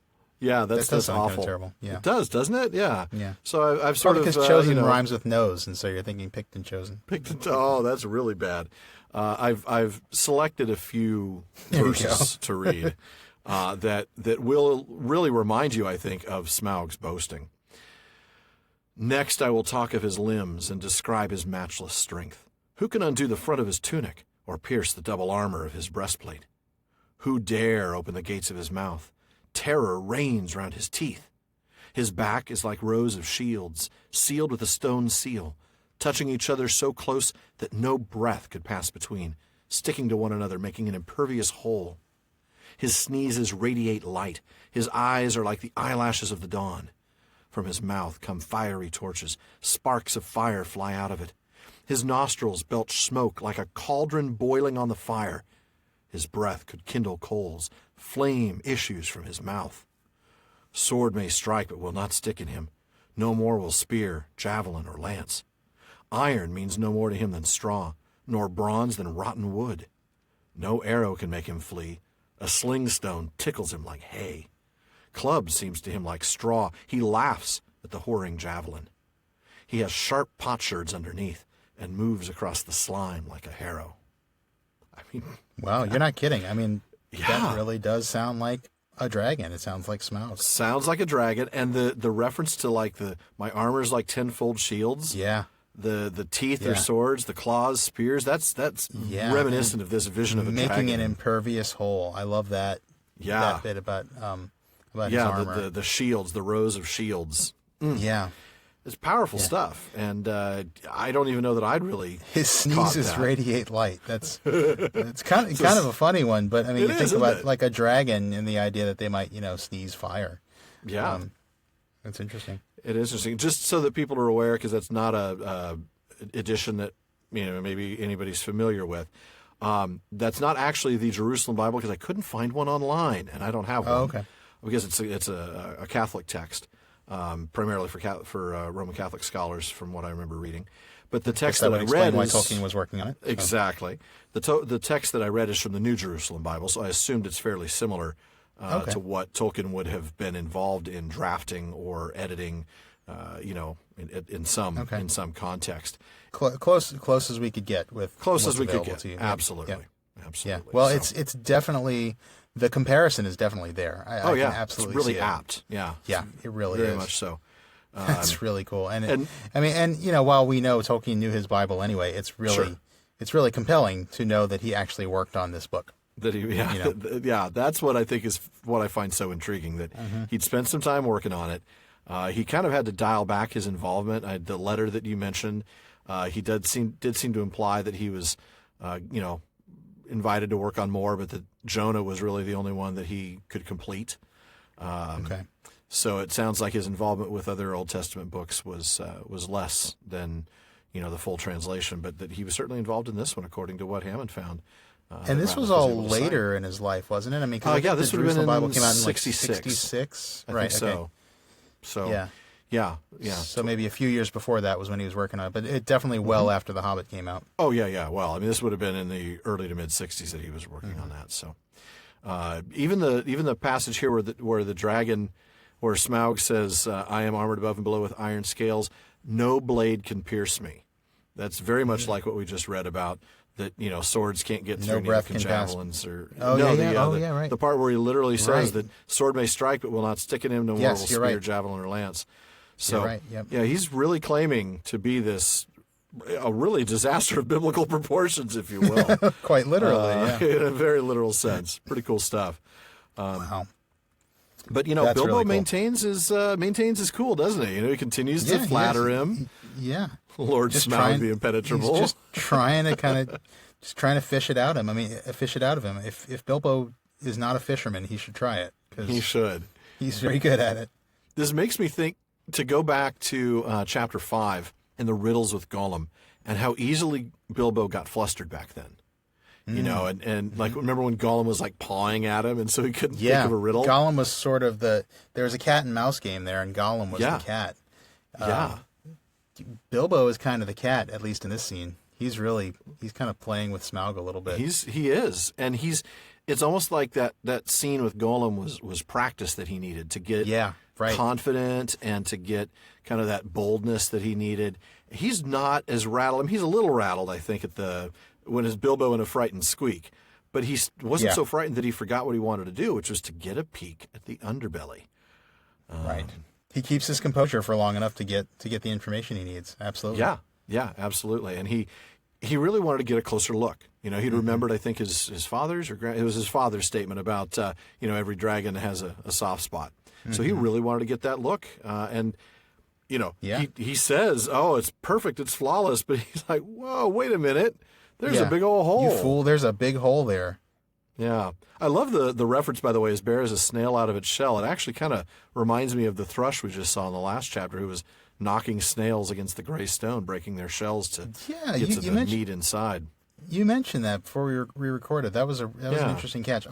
Yeah, that's awful. Kind of terrible. Yeah. It does, doesn't it? Yeah. Yeah. So I've sort of because chosen rhymes with nose, and so you're thinking picked and chosen. Oh, that's really bad. I've selected a few verses to read that will really remind you, I think, of Smaug's boasting. Next, I will talk of his limbs and describe his matchless strength. Who can undo the front of his tunic or pierce the double armor of his breastplate? Who dare open the gates of his mouth? Terror reigns round his teeth. His back is like rows of shields, sealed with a stone seal, touching each other so close that no breath could pass between, sticking to one another, making an impervious hole. His sneezes radiate light. His eyes are like the eyelashes of the dawn. From his mouth come fiery torches. Sparks of fire fly out of it. His nostrils belch smoke like a cauldron boiling on the fire. His breath could kindle coals. Flame issues from his mouth. Sword may strike, but will not stick in him. No more will spear, javelin, or lance. Iron means no more to him than straw, nor bronze than rotten wood. No arrow can make him flee. A sling stone tickles him like hay. Club seems to him like straw. He laughs at the whoring javelin. He has sharp potsherds underneath and moves across the slime like a harrow. I mean, wow, you're not kidding. I mean, that really does sound like a dragon. It sounds like Smaug. Sounds like a dragon, and the reference to like my armor's like tenfold shields. Yeah. The teeth are swords, the claws, spears. That's reminiscent of this vision of a dragon. Making an impervious hole. I love that. Yeah. That bit about his armor. The shields, the rows of shields. Yeah. It's powerful stuff, and I don't even know that I'd really. His sneezes radiate light. It's kind of a funny one, but I mean, you think about like a dragon and the idea that they might sneeze fire. Yeah, that's interesting. It is interesting, just so that people are aware, because that's not a edition that maybe anybody's familiar with. That's not actually the Jerusalem Bible, because I couldn't find one online, and I don't have one. Oh, okay. Because it's a Catholic text. Primarily for Roman Catholic scholars, from what I remember reading. But the text that I read why Tolkien was working on it. Exactly. The text that I read is from the New Jerusalem Bible, so I assumed it's fairly similar to what Tolkien would have been involved in drafting or editing, in some context. Close as we could get with close as we could get. Absolutely. Yeah. absolutely. Yeah. Well, So- it's definitely, the comparison is definitely there. I can absolutely it's really see it. apt. Yeah, Yeah, it really very is. much so. That's really cool. and- While we know Tolkien knew his Bible anyway, it's really compelling to know that he actually worked on this book. That he, that's what I think is what I find so intriguing. That he'd spent some time working on it. He kind of had to dial back his involvement. The letter that you mentioned, he did seem to imply that he was, invited to work on more, but that Jonah was really the only one that he could complete. Okay. So it sounds like his involvement with other Old Testament books was less than, the full translation, but that he was certainly involved in this one, according to what Hammond found. And this was all later in his life, wasn't it? I mean, because this would have been in Bible came out in 66. Right. I think so. So yeah. So maybe a few years before that was when he was working on it, but it definitely well after The Hobbit came out. Oh yeah. Well, I mean, this would have been in the early to mid 60s that he was working on that. So even the passage here where the dragon, where Smaug says, "I am armored above and below with iron scales. No blade can pierce me." That's very much like what we just read about. That swords can't get through, breath neither can can pass. javelins or right. The part where he literally says Right. that sword may strike but will not stick in him, no more Yes, will you're spear, right. javelin, or lance. So You're right, yep. yeah, he's really claiming to be this a really disaster of biblical proportions, if you will, Quite literally, yeah. in a very literal sense. Pretty cool stuff. Wow. But That's Bilbo really cool. maintains his cool, doesn't he? He continues to Yeah, flatter yes. him. Yeah. Lord Just Smaug trying- the impenetrable. He's just trying to fish it out of him. Fish it out of him. If Bilbo is not a fisherman, he should try it. 'Cause He should. He's very good at it. This makes me think to go back to chapter 5 and the riddles with Gollum and how easily Bilbo got flustered back then. And like, remember when Gollum was like pawing at him and so he couldn't think of a riddle? Gollum was sort of there was a cat and mouse game there, and Gollum was the cat. Bilbo is kind of the cat, at least in this scene. He's kind of playing with Smaug a little bit. He is. And it's almost like that scene with Gollum was practice that he needed to get confident and to get kind of that boldness that he needed. He's not as rattled. I mean, he's a little rattled, I think, when his Bilbo in a frightened squeak. But he wasn't so frightened that he forgot what he wanted to do, which was to get a peek at the underbelly. Right. He keeps his composure for long enough to get the information he needs. Absolutely. Yeah, absolutely. And he really wanted to get a closer look. He'd remembered, I think, his father's it was his father's statement about every dragon has a soft spot. So he really wanted to get that look. He says, "Oh, it's perfect, it's flawless," but he's like, "Whoa, wait a minute, there's a big old hole." You fool! There's a big hole there. Yeah. I love the reference, by the way, as bare as a snail out of its shell. It actually kind of reminds me of the thrush we just saw in the last chapter, who was knocking snails against the gray stone, breaking their shells to get to the meat inside. You mentioned that before we recorded. That was an interesting catch.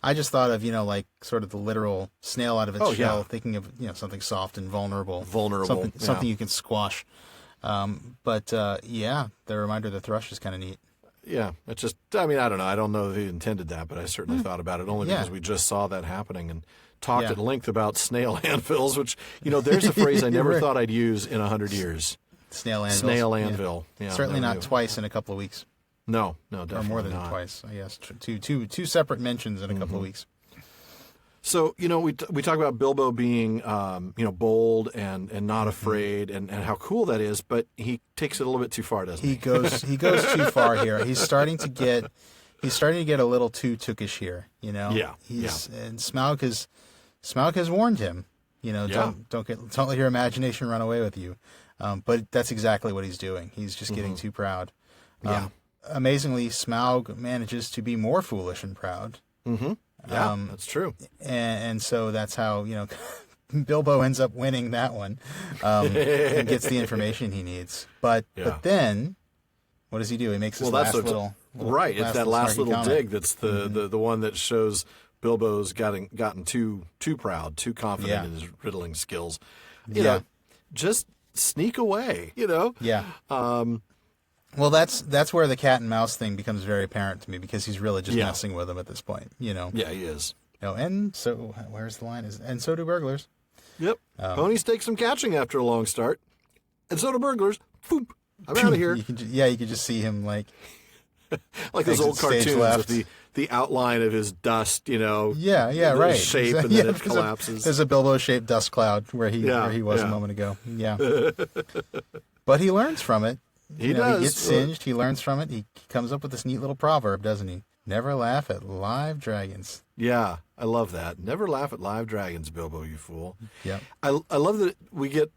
I just thought of, like sort of the literal snail out of its shell, thinking of, something soft and vulnerable. Something you can squash. But the reminder of the thrush is kind of neat. Yeah, it's just, I don't know. I don't know if he intended that, but I certainly thought about it only because we just saw that happening and talked at length about snail anvils, which, there's a phrase I never thought I'd use in 100 years. Snail anvil. Snail anvil. Yeah, certainly not twice in a couple of weeks. No, definitely or more than not. twice. Yes, two separate mentions in a couple of weeks. So, we talk about Bilbo being, bold and not afraid and how cool that is, but he takes it a little bit too far, doesn't he? He goes too far here. He's starting to get a little too Tookish here, Yeah. And Smaug has warned him, don't let your imagination run away with you. But that's exactly what he's doing. He's just getting too proud. Amazingly, Smaug manages to be more foolish and proud. Mm-hmm. Yeah, that's true. And so that's how, Bilbo ends up winning that one and gets the information he needs. But then, what does he do? He makes this last little right. It's that last little comment. dig that's the one that shows Bilbo's gotten too proud, too confident in his riddling skills. You know, just sneak away. Yeah. Well, that's where the cat and mouse thing becomes very apparent to me, because he's really just messing with them at this point. Yeah, he is. And so where's the line? And so do burglars. Yep. Ponies take some catching after a long start, and so do burglars. Boop. I'm out of here. You could just see him like Like those old Exit stage cartoons left. with the outline of his dust, Yeah, the right. shape, and Yeah, then it collapses. There's a Bilbo-shaped dust cloud where he was a moment ago. Yeah. But he learns from it. He does. does. He gets singed. He learns from it. He comes up with this neat little proverb, doesn't he? Never laugh at live dragons. Yeah, I love that. Never laugh at live dragons, Bilbo, you fool. Yeah. I love that we get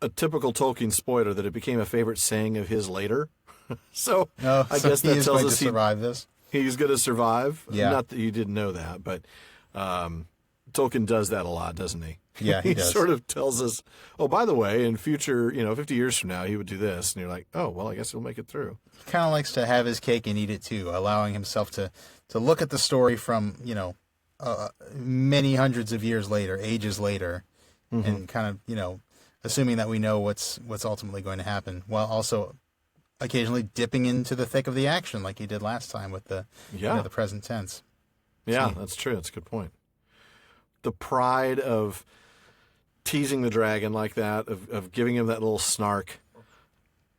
a typical Tolkien spoiler that it became a favorite saying of his later. So I guess that he is tells going us to survive this. he's going to survive. Yeah. Not that you didn't know that, but Tolkien does that a lot, doesn't he? Yeah, he does. Sort of tells us, oh, by the way, in future, 50 years from now, he would do this. And you're like, oh, well, I guess he'll make it through. He kind of likes to have his cake and eat it too, allowing himself to look at the story from, many hundreds of years later, ages later, and kind of, assuming that we know what's ultimately going to happen, while also occasionally dipping into the thick of the action like he did last time with the the present tense. Yeah, that's true. That's a good point. The pride of teasing the dragon like that, of giving him that little snark.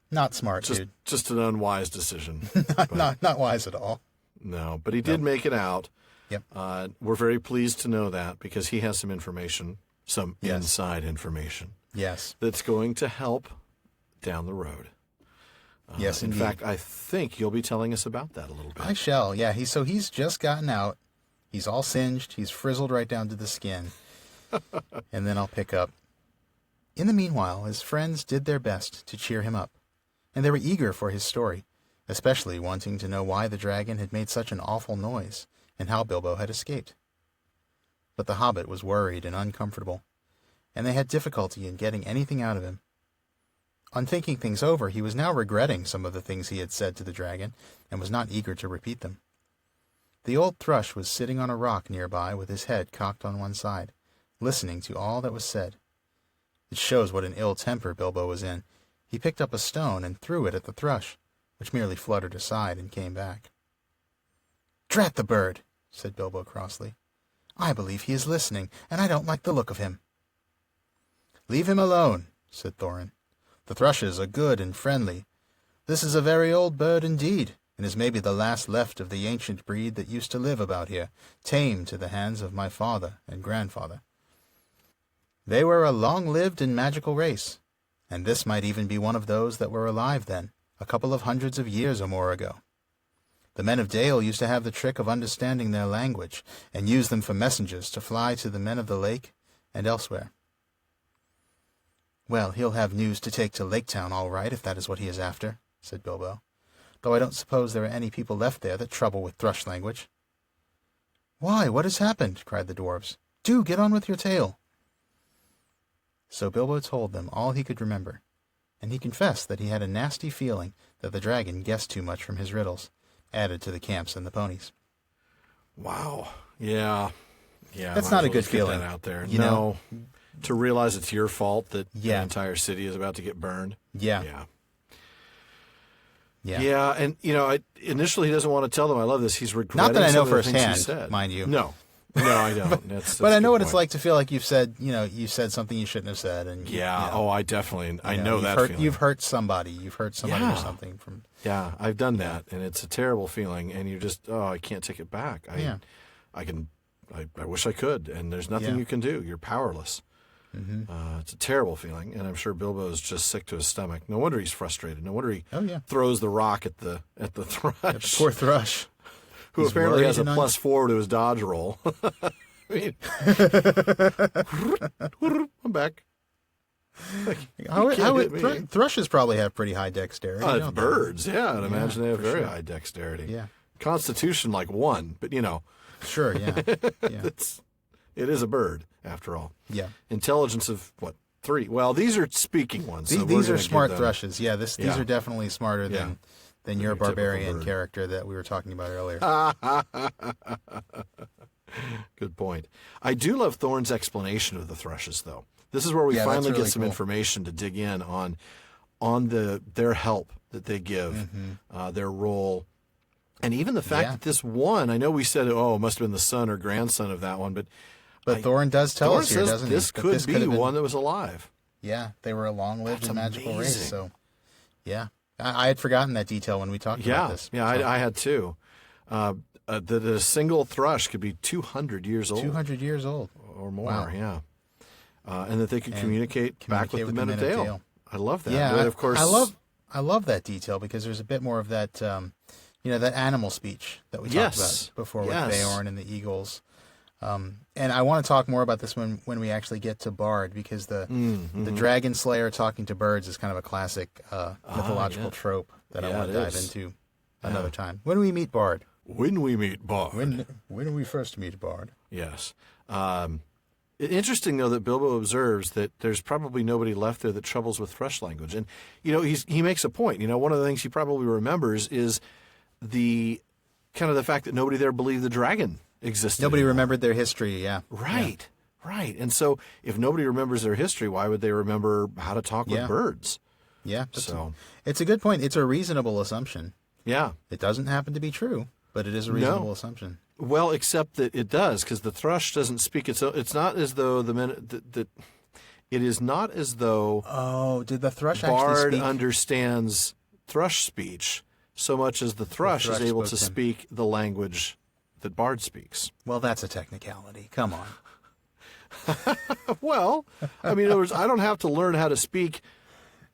Not smart, dude. Just an unwise decision. not wise at all. No, but he did make it out. Yep. We're very pleased to know that because he has some information, some inside information. Yes. That's going to help down the road. Yes, in indeed. fact, I think you'll be telling us about that a little bit. I shall, yeah. He's just gotten out. He's all singed. He's frizzled right down to the skin. And then I'll pick up. In the meanwhile, his friends did their best to cheer him up, and they were eager for his story, especially wanting to know why the dragon had made such an awful noise and how Bilbo had escaped. But the hobbit was worried and uncomfortable, and they had difficulty in getting anything out of him. On thinking things over, he was now regretting some of the things he had said to the dragon, and was not eager to repeat them. The old thrush was sitting on a rock nearby with his head cocked on one side, listening to all that was said. It shows what an ill temper Bilbo was in. He picked up a stone and threw it at the thrush, which merely fluttered aside and came back. "Drat the bird," said Bilbo crossly. "I believe he is listening, and I don't like the look of him." "Leave him alone," said Thorin. "The thrushes are good and friendly. This is a very old bird indeed, and is maybe the last left of the ancient breed that used to live about here, tame to the hands of my father and grandfather. They were a long-lived and magical race, and this might even be one of those that were alive then, a couple of hundreds of years or more ago. The men of Dale used to have the trick of understanding their language, and use them for messengers to fly to the men of the lake and elsewhere." "Well, he'll have news to take to Lake Town all right, if that is what he is after," said Bilbo, "though I don't suppose there are any people left there that trouble with thrush language." "Why, what has happened?" cried the dwarves. "Do get on with your tale." So Bilbo told them all he could remember, and he confessed that he had a nasty feeling that the dragon guessed too much from his riddles, added to the camps and the ponies. Wow. Yeah. That's not a good feeling. That out there. You know? To realize it's your fault that Yeah. the entire city is about to get burned. Yeah. Yeah, and initially he doesn't want to tell them. I love this. He's regretting Not that I know some of the things he firsthand, said. mind you. No, I don't. That's But I know a what good it's point. like to feel like you've said something you shouldn't have said, and Yeah. Oh, I definitely. I know you've that hurt, feeling. You've hurt somebody. You've hurt somebody Yeah. or something from. Yeah, I've done that, and it's a terrible feeling. And you just, I can't take it back. I wish I could, and there's nothing Yeah. you can do. You're powerless. Mm-hmm. It's a terrible feeling, and I'm sure Bilbo's just sick to his stomach. No wonder he's frustrated. No wonder he Oh yeah. throws the rock at the thrush, Poor thrush. who he's apparently worried has a and +4 to his dodge roll. I mean, I'm back. Thrushes probably have pretty high dexterity. It's don't they? birds, yeah. I'd imagine they have for very sure. high dexterity. Yeah. Constitution like 1, but Sure. Yeah. Yeah. it is a bird after all. Yeah. Intelligence of what? 3. Well, these are speaking ones. So These we're are gonna smart give them- thrushes. Yeah. These are definitely smarter than your Your typical barbarian bird. character that we were talking about earlier. Good point. I do love Thorne's explanation of the thrushes, though. This is where we Yeah, that's finally really get some cool. information to dig in on their help that they give, their role, and even the fact Yeah. that this one. I know we said, it must have been the son or grandson of that one, but Thorin does tell Thorne us here, says doesn't this he? that could be have been- one that was alive. Yeah, they were a long-lived That's and magical race. amazing. So, yeah, I had forgotten that detail when we talked about this. Yeah, I had too. That a single thrush could be 200 years old. 200 years old. Or more, Wow. yeah. And that they could communicate back with the Men of Dale. Dale. I love that. Yeah, But of course, I love that detail because there's a bit more of that, that animal speech that we talked about before with Beorn and the eagles. And I want to talk more about this when we actually get to Bard, because the dragon slayer talking to birds is kind of a classic mythological trope that I want to dive into another time. When we meet Bard. When we meet Bard. When we first meet Bard. Yes. Interesting, though, that Bilbo observes that there's probably nobody left there that troubles with thrush language. And, he makes a point. One of the things he probably remembers is the fact that nobody there believed the dragon existed. Nobody remembered their history, yeah. Right. And so if nobody remembers their history, why would they remember how to talk with birds? Yeah. So it's a good point. It's a reasonable assumption. Yeah. It doesn't happen to be true, but it is a reasonable assumption. Well, except that it does, because the thrush doesn't speak its own. It's not as though it is not as though. Oh, did the thrush actually Bard speak? understands thrush speech so much as the thrush is able to speak the language that Bard speaks. Well, that's a technicality. Come on. Well, I mean, in other words, I don't have to learn how to speak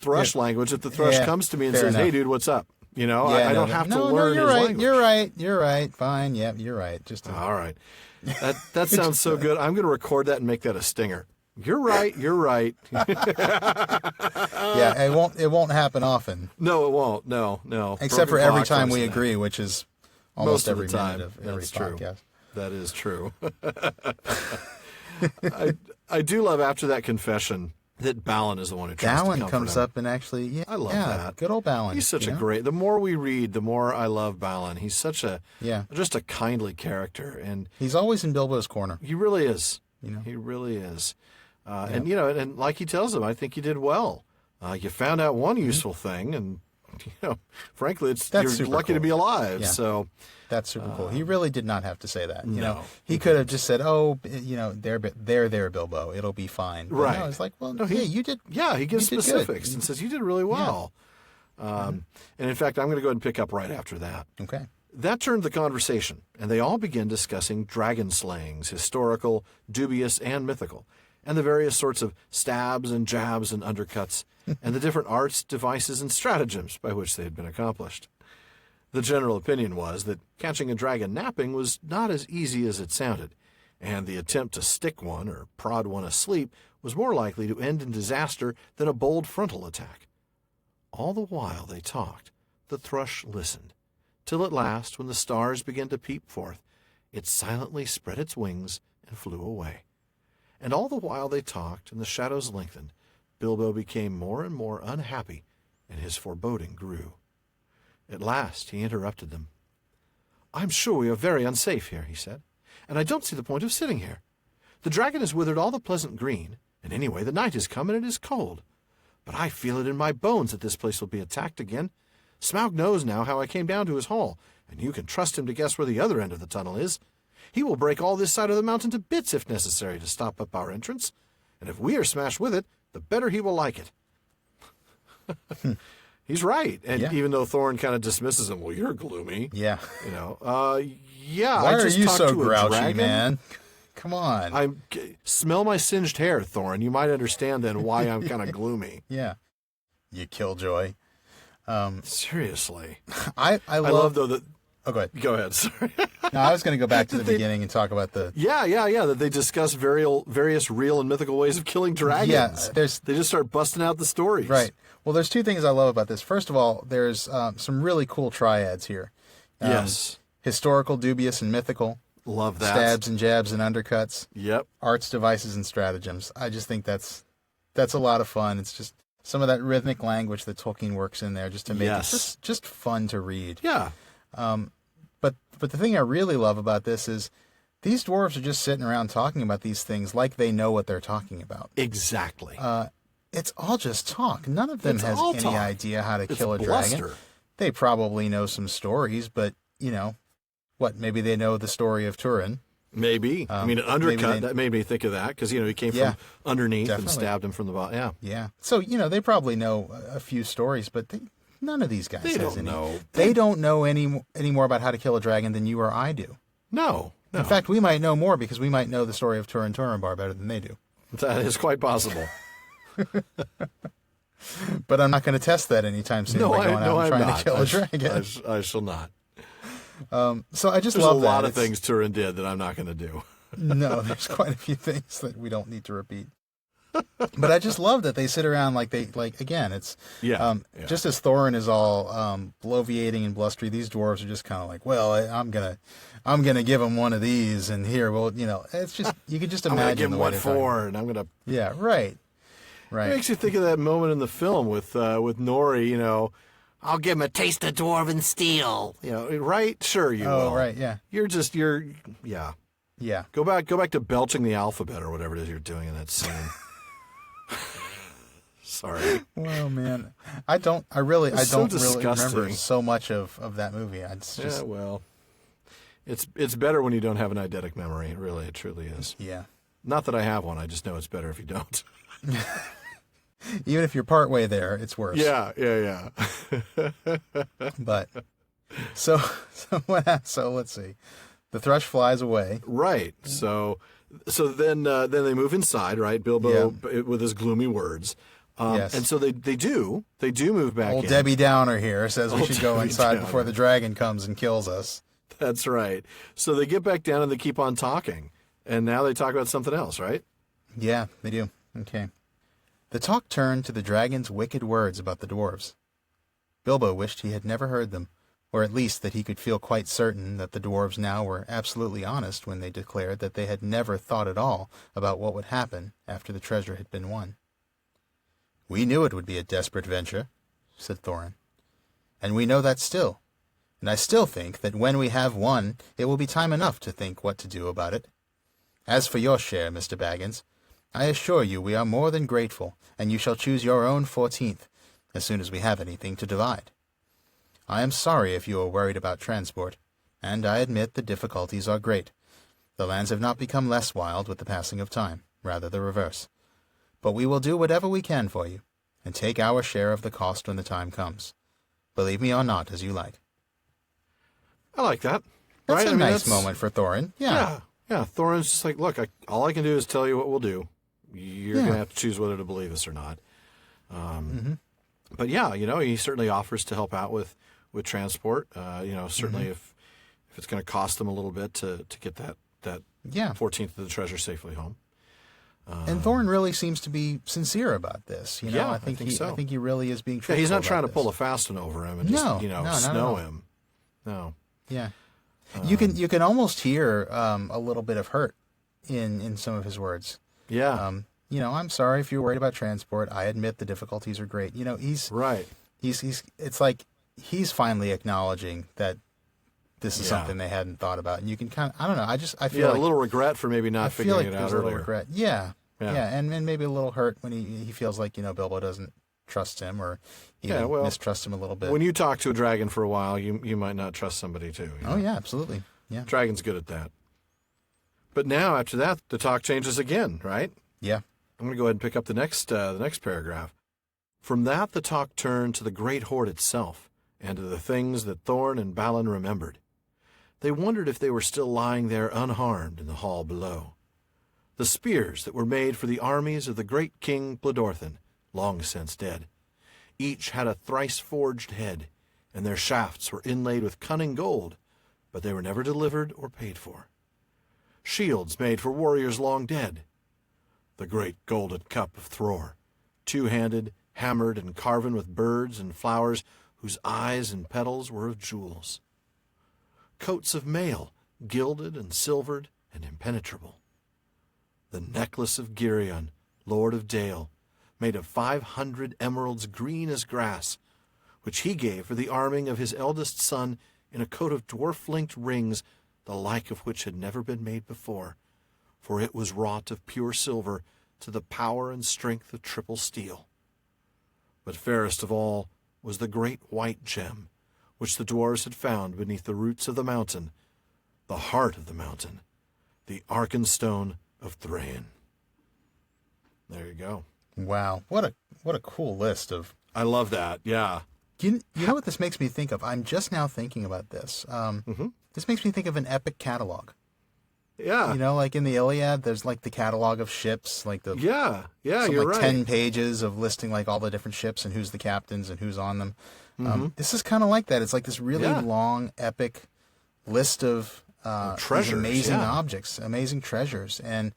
thrush language if the thrush comes to me and says, enough. "Hey, dude, what's up?" I don't have to learn his language. You're right. Fine. Yep, you're right. All right. That sounds so good. I'm going to record that and make that a stinger. You're right. You're right. Yeah, it won't happen often. No, it won't. No. Except for every time we agree, which is almost Most of every the time. minute of every That's true. podcast. That is true. I do love after that confession that Balin is the one who tries to Balin comfort comes him. up and actually, I love that. Good old Balin. He's such a great. The more we read, the more I love Balin. He's such a just a kindly character, and he's always in Bilbo's corner. he really is. He really is. And like he tells him, I think you did well. You found out one useful thing, and frankly, you're lucky to be alive. Yeah. So That's super cool. He really did not have to say that. No. He could have just said, "Oh, they're there, Bilbo. It'll be fine." But Right. No, it's like, well, he- you did. Yeah, he gives you did specifics good. and says, you did really well. And in fact, I'm going to go ahead and pick up right after that. Okay. That turned the conversation, and they all began discussing dragon slayings, historical, dubious, and mythical, and the various sorts of stabs and jabs and undercuts, and the different arts, devices, and stratagems by which they had been accomplished. The general opinion was that catching a dragon napping was not as easy as it sounded, and the attempt to stick one or prod one asleep was more likely to end in disaster than a bold frontal attack. All the while they talked, the thrush listened, till at last, when the stars began to peep forth, it silently spread its wings and flew away. And all the while they talked and the shadows lengthened, Bilbo became more and more unhappy, and his foreboding grew. At last he interrupted them. "I'm sure we are very unsafe here," he said, "and I don't see the point of sitting here. The dragon has withered all the pleasant green, and anyway the night is come and it is cold. But I feel it in my bones that this place will be attacked again. Smaug knows now how I came down to his hall, and you can trust him to guess where the other end of the tunnel is. He will break all this side of the mountain to bits if necessary to stop up our entrance, and if we are smashed with it, the better he will like it." He's right. And even though Thorin kind of dismisses him, "Well, you're gloomy." Yeah. Yeah. Why I are just you talked so to a grouchy, dragon. man? Come on. Smell my singed hair, Thorin. You might understand then why I'm kind of gloomy. Yeah. You killjoy. Seriously. I love though that. Oh, go ahead. Go ahead. Sorry. No, I was going to go back to the beginning and talk about the. Yeah. That they discuss various real and mythical ways of killing dragons. Yeah, they just start busting out the stories. Right. Well, there's two things I love about this. First of all, there's some really cool triads here. Yes. Historical, dubious, and mythical. Love that. Stabs and jabs and undercuts. Yep. Arts, devices, and stratagems. I just think that's a lot of fun. It's just some of that rhythmic language that Tolkien works in there just to make it just fun to read. Yeah. But the thing I really love about this is these dwarves are just sitting around talking about these things like they know what they're talking about. Exactly. It's all just talk. None of them has any idea how to kill a bluster. dragon. They probably know some stories, but, maybe they know the story of Turin. Maybe. I mean, an undercut, that made me think of that, because, he came from underneath and stabbed him from the bottom. Yeah. Yeah. So, they probably know a few stories, but None of these guys They has don't any. know. They don't know any more about how to kill a dragon than you or I do. No. In fact, we might know more because we might know the story of Turin Turambar better than they do. That is quite possible. But I'm not going to test that anytime soon by going out and trying to kill a dragon. I shall not. So I just There's love a that. lot of things Turin did that I'm not going to do. No, there's quite a few things that we don't need to repeat. But I just love that they sit around again, it's just as Thorin is all bloviating and blustery, these dwarves are just kind of like, well, I'm gonna give him one of these, and here, well, it's just, you can just imagine. I'm gonna give him the way what for, and I'm gonna. Yeah, right. It makes you think of that moment in the film with Nori. I'll give him a taste of dwarven steel. Right? Sure, you will. Oh, right, yeah. Yeah. Yeah. Go back to belching the alphabet or whatever it is you're doing in that scene. Sorry. Well, man, I don't really remember so much of that movie. It's better when you don't have an eidetic memory. It truly is. Yeah. Not that I have one. I just know it's better if you don't. Even if you're partway there, it's worse. Yeah. But so let's see. The thrush flies away. Right. So then they move inside. Right. Bilbo with his gloomy words. Yes. And so they do move back Old in. Debbie Downer here says we should go Debbie inside Downer. before the dragon comes and kills us. That's right. So they get back down and they keep on talking. And now they talk about something else, right? Yeah, they do. Okay. The talk turned to the dragon's wicked words about the dwarves. Bilbo wished he had never heard them, or at least that he could feel quite certain that the dwarves now were absolutely honest when they declared that they had never thought at all about what would happen after the treasure had been won. "We knew it would be a desperate venture," said Thorin. "And we know that still. And I still think that when we have won, it will be time enough to think what to do about it. As for your share, Mr. Baggins, I assure you we are more than grateful, and you shall choose your own 14th, as soon as we have anything to divide. I am sorry if you are worried about transport, and I admit the difficulties are great. The lands have not become less wild with the passing of time, rather the reverse. But we will do whatever we can for you, and take our share of the cost when the time comes. Believe me or not, as you like." I like that. That's right? a nice moment for Thorin. Yeah. Yeah. Thorin's just like, look, all I can do is tell you what we'll do. You're going to have to choose whether to believe us or not. But yeah, he certainly offers to help out with transport. Certainly if it's going to cost them a little bit to get that 14th of the treasure safely home. And Thorin really seems to be sincere about this. I think so. I think he really is being truthful. Yeah, he's not about trying to this. pull a fast one over him and just snow him. No. Yeah. You can almost hear a little bit of hurt in some of his words. Yeah. I'm sorry if you're worried about transport. I admit the difficulties are great. He's right. It's like he's finally acknowledging that this is something they hadn't thought about, and you can kind of, I don't know. I feel like a little regret for maybe not figuring it out there's a little earlier. regret. Yeah. And maybe a little hurt when he feels like Bilbo doesn't trust him or even mistrust him a little bit. When you talk to a dragon for a while, you might not trust somebody too. Oh yeah, absolutely. Yeah. Dragon's good at that. But now after that, the talk changes again, right? Yeah. I'm going to go ahead and pick up the next paragraph. From that, the talk turned to the great hoard itself, and to the things that Thorin and Balin remembered. They wondered if they were still lying there unharmed in the hall below. The spears that were made for the armies of the great King Bladorthin, long since dead. Each had a thrice-forged head, and their shafts were inlaid with cunning gold, but they were never delivered or paid for. Shields made for warriors long dead. The great golden cup of Thror, two-handed, hammered and carven with birds and flowers whose eyes and petals were of jewels. Coats of mail, gilded and silvered and impenetrable. The necklace of Girion, lord of Dale, made of 500 emeralds green as grass, which he gave for the arming of his eldest son in a coat of dwarf-linked rings, the like of which had never been made before, for it was wrought of pure silver to the power and strength of triple steel. But fairest of all was the great white gem, which the dwarves had found beneath the roots of the mountain, the heart of the mountain, the Arkenstone of Thrain. There you go. Wow, what a cool list of. I love that. Yeah. You know what this makes me think of? I'm just now thinking about this. This makes me think of an epic catalog. Yeah. You know, like in the Iliad, there's like the catalog of ships, like the you're right. 10 pages of listing like all the different ships and who's the captains and who's on them. This is kind of like that. It's like this really long, epic list of treasures, amazing objects, amazing treasures. And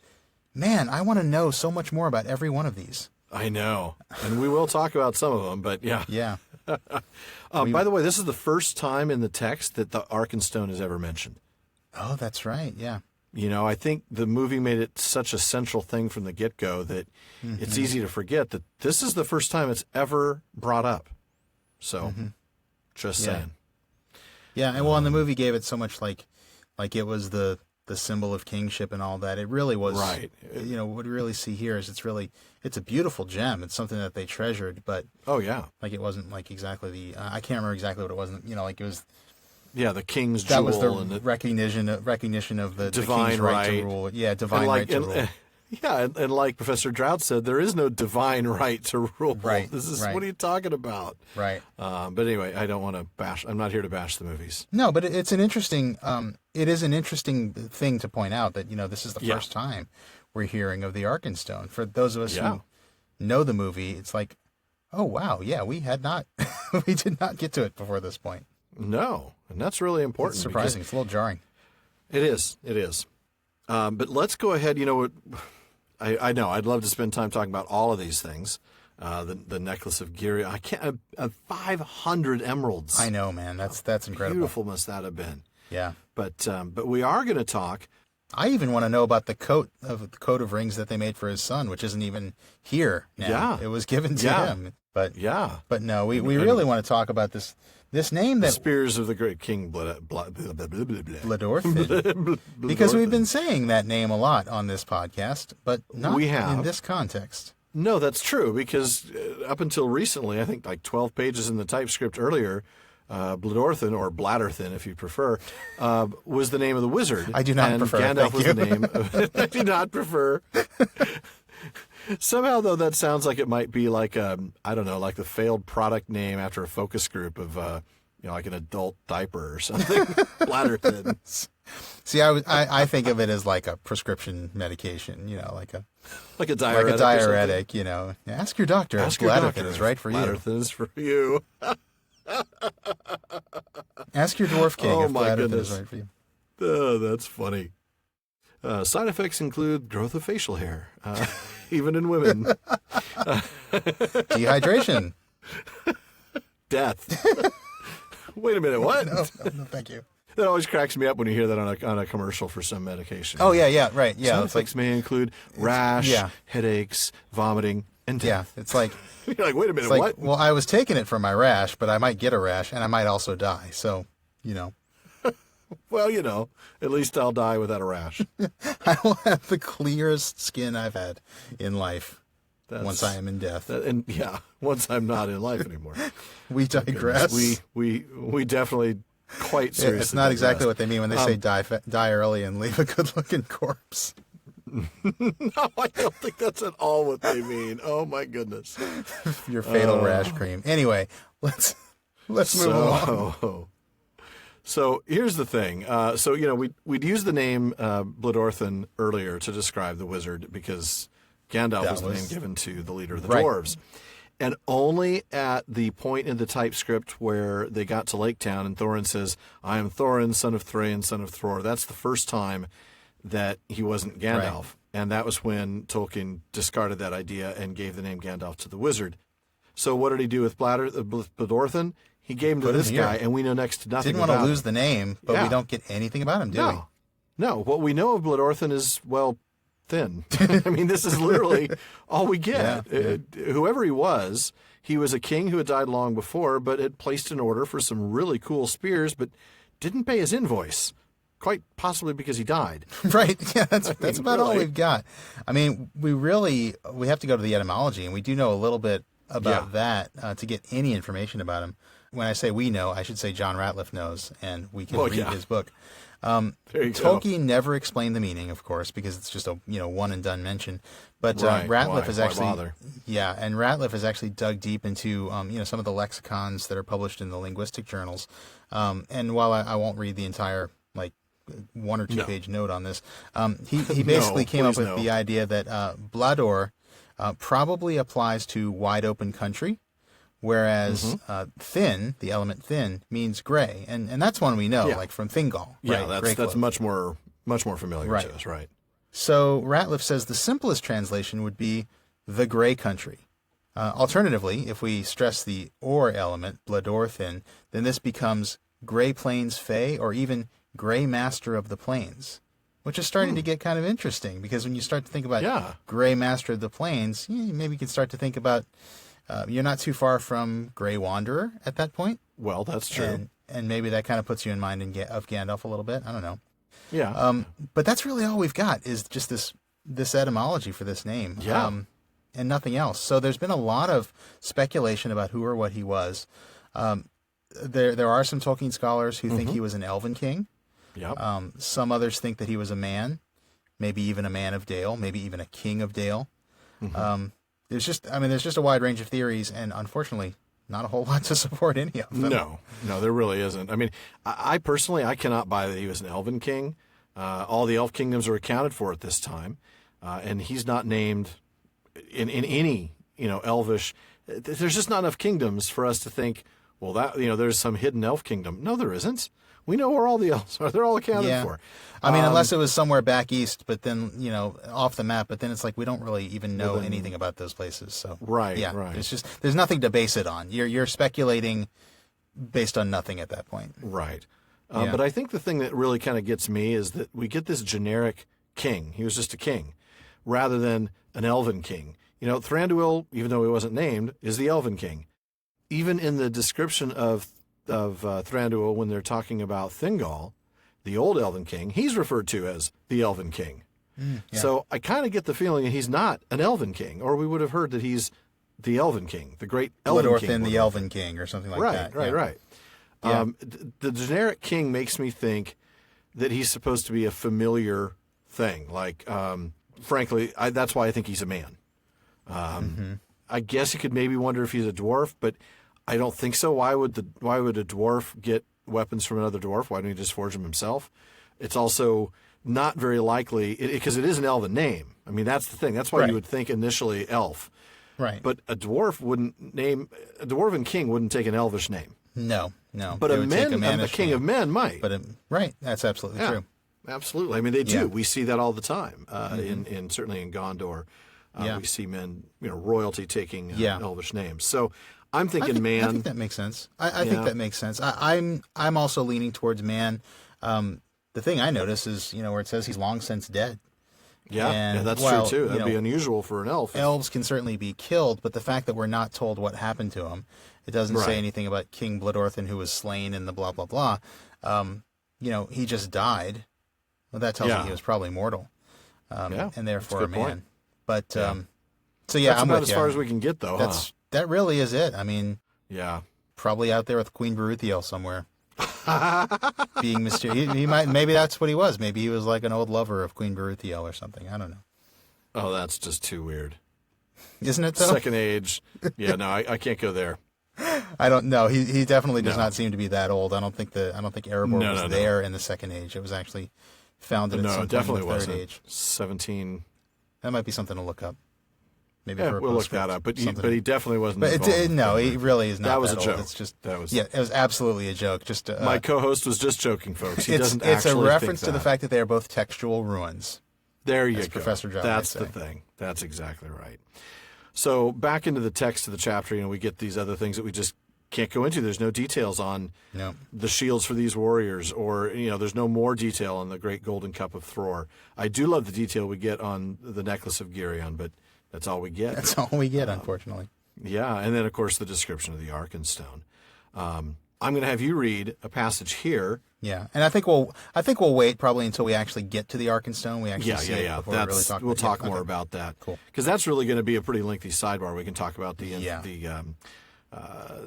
man, I want to know so much more about every one of these. I know. And we will talk about some of them, but yeah. Yeah. By the way, this is the first time in the text that the Arkenstone is ever mentioned. Oh, that's right. Yeah. You know, I think the movie made it such a central thing from the get-go that it's easy to forget that this is the first time it's ever brought up. So, just saying. Yeah, and well, and the movie gave it so much like it was the symbol of kingship and all that. It really was. Right. You know, what we really see here is it's a beautiful gem. It's something that they treasured, but oh yeah, like it wasn't like exactly the I can't remember exactly what it was. You know, like it was. Yeah, the king's jewel. That was the and recognition of the divine king's right to rule. Yeah, divine right to rule. Yeah, and like Professor Drought said, there is no divine right to rule. Right. This is right. What are you talking about? Right. But anyway, I don't want to bash. I'm not here to bash the movies. No, but it's an interesting. It is an interesting thing to point out that this is the first time we're hearing of the Arkenstone. For those of us who know the movie, it's like, oh wow, yeah, we did not get to it before this point. No, and that's really important. It's surprising. It's a little jarring. It is. It is. But let's go ahead. You know what? I know. I'd love to spend time talking about all of these things. The necklace of Giri. I can't. 500 emeralds. I know, man. That's incredible. Beautiful must that have been. Yeah. But we are going to talk. I even want to know about the coat of rings that they made for his son, which isn't even here now. Yeah. It was given to him. But no, we really want to talk about this name that spears of the great King Bladorthin, because we've been saying that name a lot on this podcast, but not in this context. No, that's true, because up until recently, I think like 12 pages in the typescript earlier, Bladorthin, or Bladorthin if you prefer, was the name of the wizard. I do not prefer. Gandalf was the name I do not prefer. Somehow, though, that sounds like it might be like I don't know, like the failed product name after a focus group of like an adult diaper or something. Bladorthin. See, I think of it as like a prescription medication, like a diuretic. Like a diuretic, Ask your doctor. Ask your Bladorthin doctor. is right for you. Bladorthin is for you. Ask your dwarf king if Bladorthin is right for you. Oh, that's funny. Side effects include growth of facial hair, even in women. Dehydration. Death. Wait a minute, what? No, thank you. That always cracks me up when you hear that on a commercial for some medication. Oh, yeah, right. Yeah, Side effects may include rash, headaches, vomiting, and death. Yeah, it's like... You're like, wait a minute, what? Well, I was taking it for my rash, but I might get a rash, and I might also die, so, Well, at least I'll die without a rash. I will have the clearest skin I've had in life once I am in death. Once I'm not in life anymore. We digress. We definitely quite seriously. It's not exactly what they mean when they say die early and leave a good-looking corpse. No, I don't think that's at all what they mean. Oh my goodness. Your fatal rash cream. Anyway, let's move along. So here's the thing. We'd used the name Bladorthin earlier to describe the wizard because Gandalf was the name given to the leader of the dwarves. And only at the point in the typescript where they got to Lake Town and Thorin says, I am Thorin, son of Thrain, son of Thror. That's the first time that he wasn't Gandalf. Right. And that was when Tolkien discarded that idea and gave the name Gandalf to the wizard. So what did he do with Bladorthin? He gave him to this guy, and we know next to nothing about him. Didn't want to lose the name, but we don't get anything about him, do we? No. What we know of Bladorthin is, thin. I mean, this is literally all we get. Whoever he was a king who had died long before, but had placed an order for some really cool spears, but didn't pay his invoice. Quite possibly because he died. Right. Yeah, that's about all we've got. I mean, we have to go to the etymology, and we do know a little bit about that to get any information about him. When I say we know, I should say John Ratliff knows, and we can read his book. There you go. Tolkien never explained the meaning, of course, because it's just a one and done mention. But Right. Ratliff Why is actually bother? and Ratliff has actually dug deep into some of the lexicons that are published in the linguistic journals. And while I won't read the entire 1 or 2 page note on this, he basically came up with the idea that Blador probably applies to wide open country. Whereas thin, the element thin, means gray, and that's one we know, like from Thingol. Yeah, right? that's much more familiar Right. to us, right? So Ratliff says the simplest translation would be the gray country. Alternatively, if we stress the or element, Bladorthin, then this becomes Gray Plains Fey, or even Gray Master of the Plains, which is starting to get kind of interesting, because when you start to think about Gray Master of the Plains, maybe you can start to think about you're not too far from Grey Wanderer at that point. Well, that's true. And maybe that kind of puts you in mind of Gandalf a little bit. I don't know. Yeah. But that's really all we've got is just this etymology for this name. Yeah. And nothing else. So there's been a lot of speculation about who or what he was. There are some Tolkien scholars who think he was an elven king. Yep. Some others think that he was a man, maybe even a man of Dale, maybe even a king of Dale. There's just a wide range of theories, and unfortunately, not a whole lot to support any of them. No, there really isn't. I mean, I personally, I cannot buy that he was an elven king. All the elf kingdoms are accounted for at this time, and he's not named in any elvish. There's just not enough kingdoms for us to think, well, that there's some hidden elf kingdom. No, there isn't. We know where all the elves are. They're all accounted for. I mean, unless it was somewhere back east, but then, off the map, but then it's like we don't really even know anything about those places. So Right. There's nothing to base it on. You're speculating based on nothing at that point. Right. But I think the thing that really kind of gets me is that we get this generic king. He was just a king rather than an elven king. Thranduil, even though he wasn't named, is the elven king. Even in the description of Thranduil, when they're talking about Thingol, the old elven king, he's referred to as the elven king. So I kind of get the feeling that he's not an elven king, or we would have heard that he's the elven king, the great elven king. Bladorthin, the elven king, or something like that. Right. Yeah. The generic king makes me think that he's supposed to be a familiar thing. Like, frankly, that's why I think he's a man. I guess you could maybe wonder if he's a dwarf, but I don't think so. Why would a dwarf get weapons from another dwarf? Why don't he just forge them himself? It's also not very likely, because it is an elven name. I mean, that's the thing. That's why you would think initially elf. Right. But a dwarven king wouldn't take an elvish name. No. But a king of men might. But that's absolutely true. Absolutely. I mean, they do. Yeah. We see that all the time. In certainly in Gondor, we see men, royalty taking elvish names. So I'm thinking man. I think that makes sense. I think that makes sense. I'm also leaning towards man. The thing I notice is, where it says he's long since dead. Yeah, that's true too. That'd be unusual for an elf. Elves can certainly be killed, but the fact that we're not told what happened to him, it doesn't say anything about King Bladorthin who was slain in the blah blah blah. He just died. Well, that tells me he was probably mortal, and therefore a man. Point. But that's I'm about with as far as we can get, though. That really is it. I mean, probably out there with Queen Beruthiel somewhere. Being mysterious. He might. Maybe that's what he was. Maybe he was like an old lover of Queen Beruthiel or something. I don't know. Oh, that's just too weird. Isn't it, though? Second age. Yeah, no, I can't go there. I don't know. He definitely does not seem to be that old. I don't think Erebor was there in the Second Age. It was actually founded at some point in the Third Age. 17. That might be something to look up. Maybe we'll look that up. But he definitely wasn't. But he really is not. That was a joke. It's just it was absolutely a joke. Just my co-host was just joking, folks. It's a reference to the fact that they are both textual ruins. There you go. Professor John. That's the thing. That's exactly right. So back into the text of the chapter, we get these other things that we just can't go into. There's no details on the shields for these warriors, or there's no more detail on the great golden cup of Thror. I do love the detail we get on the necklace of Girion, but that's all we get. That's all we get, unfortunately. Yeah, and then of course the description of the Arkenstone. I'm going to have you read a passage here. Yeah, and I think we'll wait probably until we actually get to the Arkenstone. We actually see it before we really talk. We'll talk more about that. Cool. Because that's really going to be a pretty lengthy sidebar. We can talk about the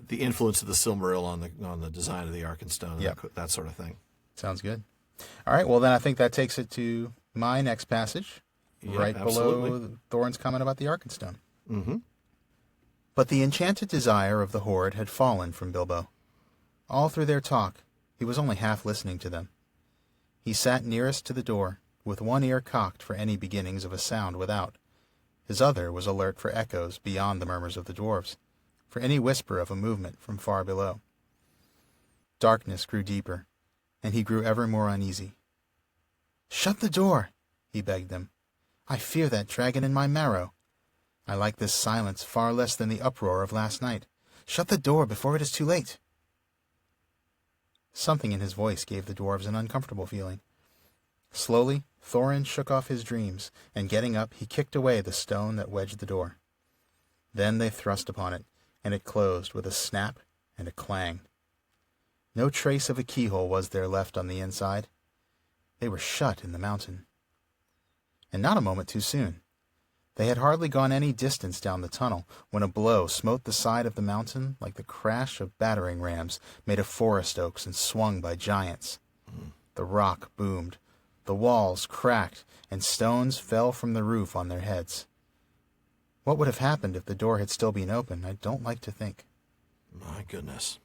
influence of the Silmaril on the design of the Arkenstone, that sort of thing. Sounds good. All right, well, then I think that takes it to my next passage, Yeah, right absolutely. below Thorin's comment about the Arkenstone. Mm-hmm. But the enchanted desire of the horde had fallen from Bilbo. All through their talk, he was only half listening to them. He sat nearest to the door, with one ear cocked for any beginnings of a sound without. His other was alert for echoes beyond the murmurs of the dwarves, for any whisper of a movement from far below. Darkness grew deeper, and he grew ever more uneasy. "Shut the door," he begged them. "I fear that dragon in my marrow. I like this silence far less than the uproar of last night. Shut the door before it is too late." Something in his voice gave the dwarves an uncomfortable feeling. Slowly, Thorin shook off his dreams, and getting up, he kicked away the stone that wedged the door. Then they thrust upon it, and it closed with a snap and a clang. No trace of a keyhole was there left on the inside. They were shut in the mountain. And not a moment too soon. They had hardly gone any distance down the tunnel when a blow smote the side of the mountain like the crash of battering rams made of forest oaks and swung by giants. The rock boomed, the walls cracked, and stones fell from the roof on their heads. What would have happened if the door had still been open? I don't like to think. My goodness.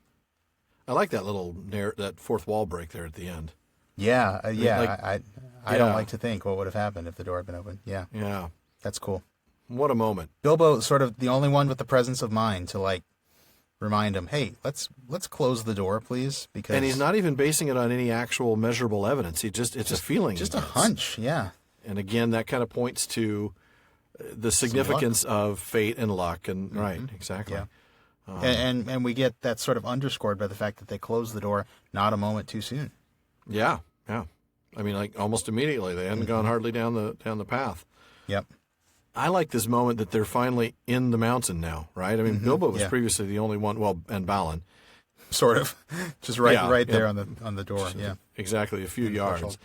I like that little that fourth wall break there at the end. Yeah, I don't yeah. like to think what would have happened if the door had been open. Yeah, Yeah. that's cool. What a moment. Bilbo sort of the only one with the presence of mind to remind him, hey, let's close the door, please, because And he's not even basing it on any actual measurable evidence. It's a feeling. just he a gets. hunch. Yeah, And again, that kind of points to the significance of fate and luck. And right, exactly. yeah. And we get that sort of underscored by the fact that they closed the door not a moment too soon. Yeah, yeah. I mean, like almost immediately. They hadn't gone hardly down the path. Yep. I like this moment that they're finally in the mountain now, right? I mean, Bilbo was yeah. previously the only one, well, and Balin. Sort of, just right Yeah, there yeah. on the door. Yeah. Exactly, a few yards. threshold.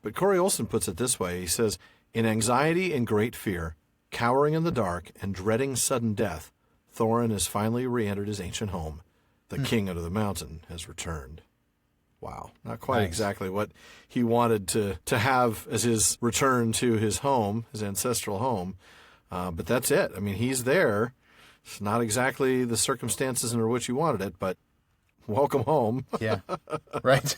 But Corey Olsen puts it this way. He says, "In anxiety and great fear, cowering in the dark and dreading sudden death, Thorin has finally re-entered his ancient home. The king under the mountain has returned." Wow. Not quite Nice. exactly what he wanted to have as his return to his home, his ancestral home. But that's it. I mean, he's there. It's not exactly the circumstances under which he wanted it, but welcome home. Yeah. Right.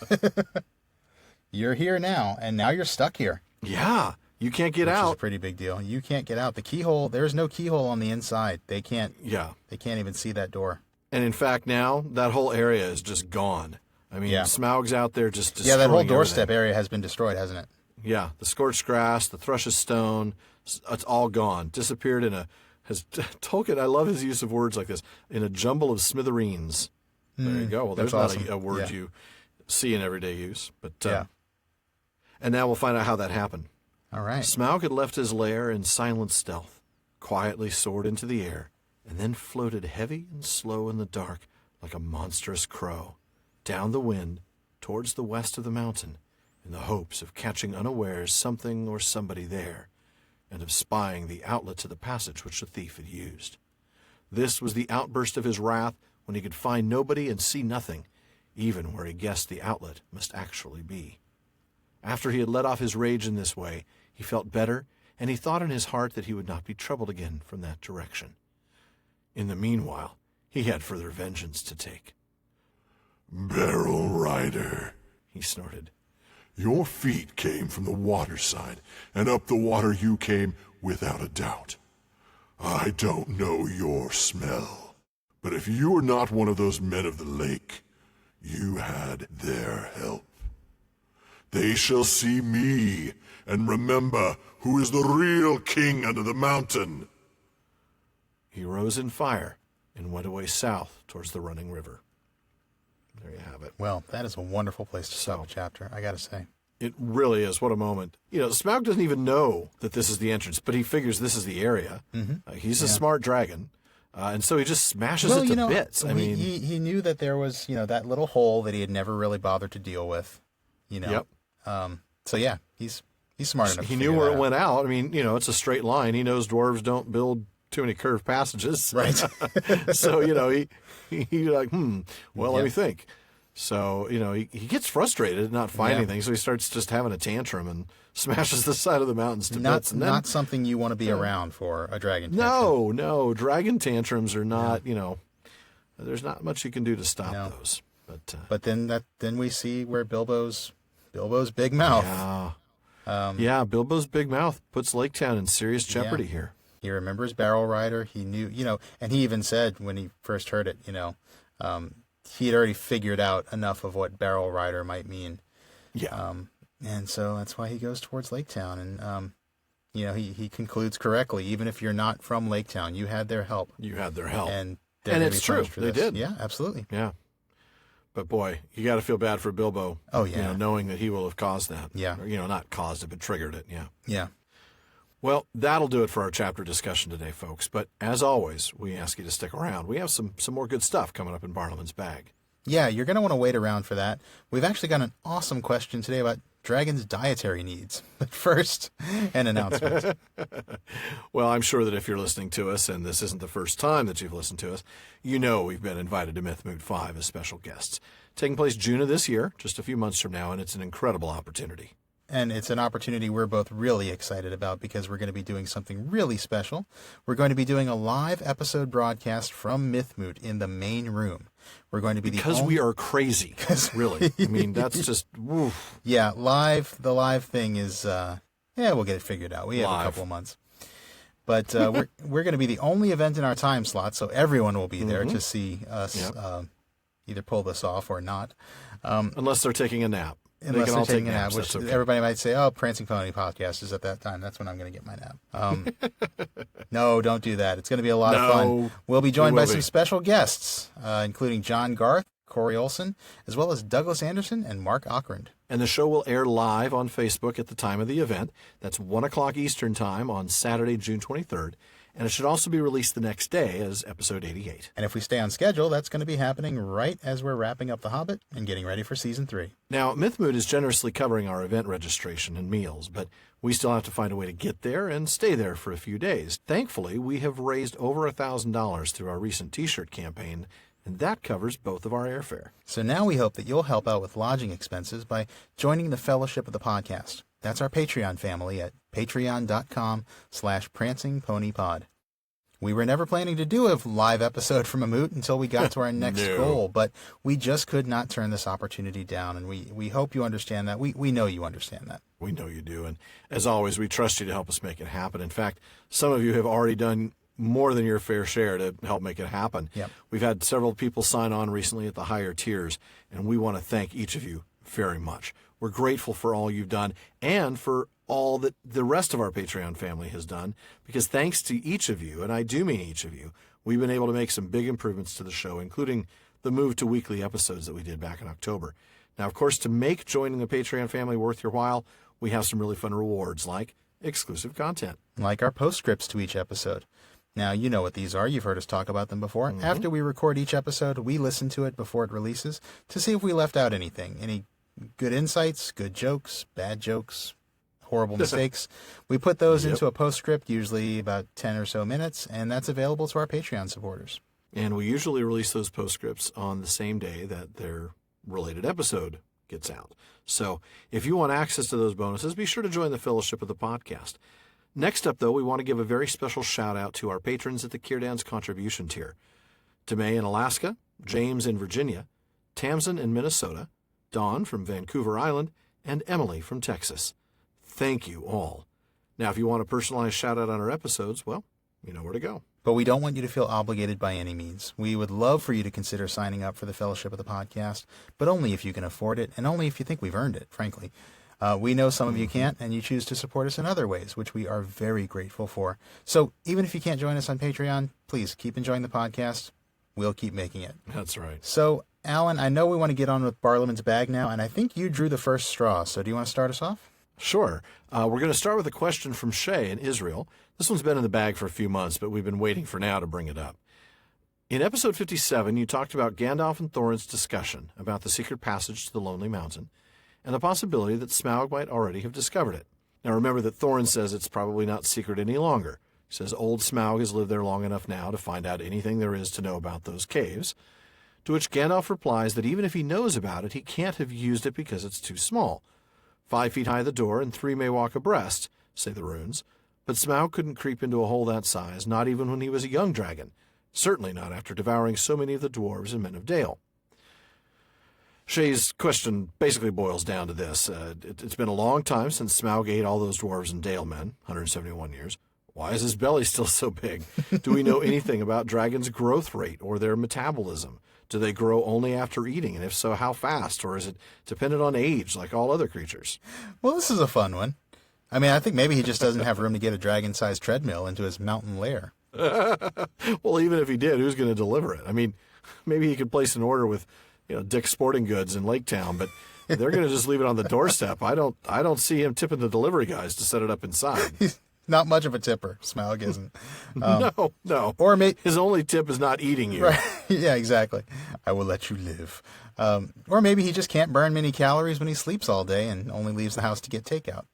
You're here now, and now you're stuck here. Yeah. You can't get Which is a out. pretty big deal. You can't get out. The keyhole, there's no keyhole on the inside. They can't Yeah. even see that door. And in fact, now that whole area is just gone. I mean, Yeah. Smaug's out there just Yeah, destroying that whole doorstep everything. area has been destroyed, hasn't it? Yeah, the scorched grass, the thrush's stone, it's all gone. Disappeared in Tolkien, I love his use of words like this, in a jumble of smithereens. There you go. Well, there's that's not awesome. a word Yeah. you see in everyday use. But Yeah. And now we'll find out how that happened. All right. Smaug had left his lair in silent stealth, quietly soared into the air, and then floated heavy and slow in the dark like a monstrous crow, down the wind towards the west of the mountain, in the hopes of catching unawares something or somebody there, and of spying the outlet to the passage which the thief had used. This was the outburst of his wrath when he could find nobody and see nothing, even where he guessed the outlet must actually be. After he had let off his rage in this way, he felt better, and he thought in his heart that he would not be troubled again from that direction. In the meanwhile, he had further vengeance to take. Barrel Rider, He snorted. your feet came from the water side, and up the water you came without a doubt. I don't know your smell, but if you are not one of those men of the lake, you had their help. They shall see me, and remember who is the real king under the mountain. He rose in fire and went away south towards the running river. There you have it. Well, that is a wonderful place to stop a chapter, I got to say. It really is. What a moment. You know, Smaug doesn't even know that this is the entrance, but he figures this is the area. He's a smart dragon, and so he just smashes it to bits. I mean, he knew that there was, that little hole that he had never really bothered to deal with, Yep. So yeah, he's smart enough. he to knew figure where that it out. went out. I mean, it's a straight line. He knows dwarves don't build too many curved passages. Right. So, he like, well, let Yeah. me think. So, he gets frustrated at not finding anything, so he starts just having a tantrum and smashes the side of the mountains to bits. And not something you want to be around for, a dragon tantrum. No. Dragon tantrums are not, there's not much you can do to stop those. But then we see where Bilbo's big mouth. Bilbo's big mouth puts Lake Town in serious jeopardy here. He remembers Barrel Rider. He knew, and he even said when he first heard it, he had already figured out enough of what Barrel Rider might mean. Yeah. And so that's why he goes towards Lake Town. And, he concludes correctly. Even if you're not from Lake Town, you had their help. And it's true. They did. Yeah, absolutely. Yeah. But boy, you got to feel bad for Bilbo. Oh, yeah. Knowing that he will have caused that. Yeah. Or, not caused it, but triggered it. Yeah. Yeah. Well, that'll do it for our chapter discussion today, folks. But as always, we ask you to stick around. We have some more good stuff coming up in Barliman's bag. Yeah, you're going to want to wait around for that. We've actually got an awesome question today about dragons' dietary needs. But first, an announcement. Well, I'm sure that if you're listening to us, and this isn't the first time that you've listened to us, we've been invited to Mythmoot 5 as special guests. Taking place June of this year, just a few months from now, and it's an incredible opportunity. And it's an opportunity we're both really excited about because we're going to be doing something really special. We're going to be doing a live episode broadcast from Mythmoot in the main room. We're going to be because we are crazy. Really. I mean, that's just woof. Yeah, the live thing is we'll get it figured out. We have a couple of months. But we're going to be the only event in our time slot, so everyone will be there to see us either pull this off or not. Unless they're taking a nap. Unless they're taking a nap, which okay. Everybody might say, Prancing Pony podcast is at that time. That's when I'm going to get my nap. No, don't do that. It's going to be a lot of fun. We'll be joined by some special guests, including John Garth, Corey Olson, as well as Douglas Anderson and Mark Ockrand. And the show will air live on Facebook at the time of the event. That's 1 o'clock Eastern Time on Saturday, June 23rd. And it should also be released the next day as episode 88. And if we stay on schedule, that's going to be happening right as we're wrapping up The Hobbit and getting ready for Season 3. Now, Mythmoot is generously covering our event registration and meals, but we still have to find a way to get there and stay there for a few days. Thankfully, we have raised over $1,000 through our recent T-shirt campaign, and that covers both of our airfare. So now we hope that you'll help out with lodging expenses by joining the Fellowship of the Podcast. That's our Patreon family at patreon.com/prancingponypod. We were never planning to do a live episode from a moot until we got to our next goal, but we just could not turn this opportunity down, and we hope you understand that. We know you understand that. We know you do, and as always, we trust you to help us make it happen. In fact, some of you have already done more than your fair share to help make it happen. Yep. We've had several people sign on recently at the higher tiers, and we want to thank each of you very much. We're grateful for all you've done and for all that the rest of our Patreon family has done, because thanks to each of you, and I do mean each of you, we've been able to make some big improvements to the show, including the move to weekly episodes that we did back in October. Now, of course, to make joining the Patreon family worth your while, we have some really fun rewards like exclusive content. Like our postscripts to each episode. Now, you know what these are. You've heard us talk about them before. Mm-hmm. After we record each episode, we listen to it before it releases to see if we left out anything. Any good insights, good jokes, bad jokes, horrible mistakes. We put those into a postscript, usually about 10 or so minutes, and that's available to our Patreon supporters. And we usually release those postscripts on the same day that their related episode gets out. So if you want access to those bonuses, be sure to join the Fellowship of the Podcast. Next up, though, we want to give a very special shout-out to our patrons at the Kierdans contribution tier. Demay in Alaska, James in Virginia, Tamsin in Minnesota, Dawn from Vancouver Island, and Emily from Texas. Thank you all. Now, if you want a personalized shout-out on our episodes, well, you know where to go. But we don't want you to feel obligated by any means. We would love for you to consider signing up for the Fellowship of the Podcast, but only if you can afford it, and only if you think we've earned it, frankly. We know some of you can't, and you choose to support us in other ways, which we are very grateful for. So even if you can't join us on Patreon, please keep enjoying the podcast. We'll keep making it. That's right. So, Alan, I know we want to get on with Barliman's bag now, and I think you drew the first straw. So do you want to start us off? Sure. We're going to start with a question from Shay in Israel. This one's been in the bag for a few months, but we've been waiting for now to bring it up. In episode 57, you talked about Gandalf and Thorin's discussion about the secret passage to the Lonely Mountain and the possibility that Smaug might already have discovered it. Now remember that Thorin says it's probably not secret any longer. He says old Smaug has lived there long enough now to find out anything there is to know about those caves. to which Gandalf replies that even if he knows about it, he can't have used it because it's too small. 5 feet high the door, and 3 may walk abreast, say the runes, but Smaug couldn't creep into a hole that size, not even when he was a young dragon, certainly not after devouring so many of the dwarves and men of Dale. Shay's question basically boils down to this. It's been a long time since Smaug ate all those dwarves and Dale men, 171 years. Why is his belly still so big? Do we know anything about dragons' growth rate or their metabolism? Do they grow only after eating? And if so, how fast? Or is it dependent on age like all other creatures? Well, this is a fun one. I mean, I think maybe he just doesn't have room to get a dragon-sized treadmill into his mountain lair. Well, even if he did, who's going to deliver it? I mean, maybe he could place an order with, Dick's Sporting Goods in Lake Town, but they're going to just leave it on the doorstep. I don't see him tipping the delivery guys to set it up inside. He's not much of a tipper. Smaug isn't. No. Or his only tip is not eating you. Right. Yeah, exactly. I will let you live. Or maybe he just can't burn many calories when he sleeps all day and only leaves the house to get takeout.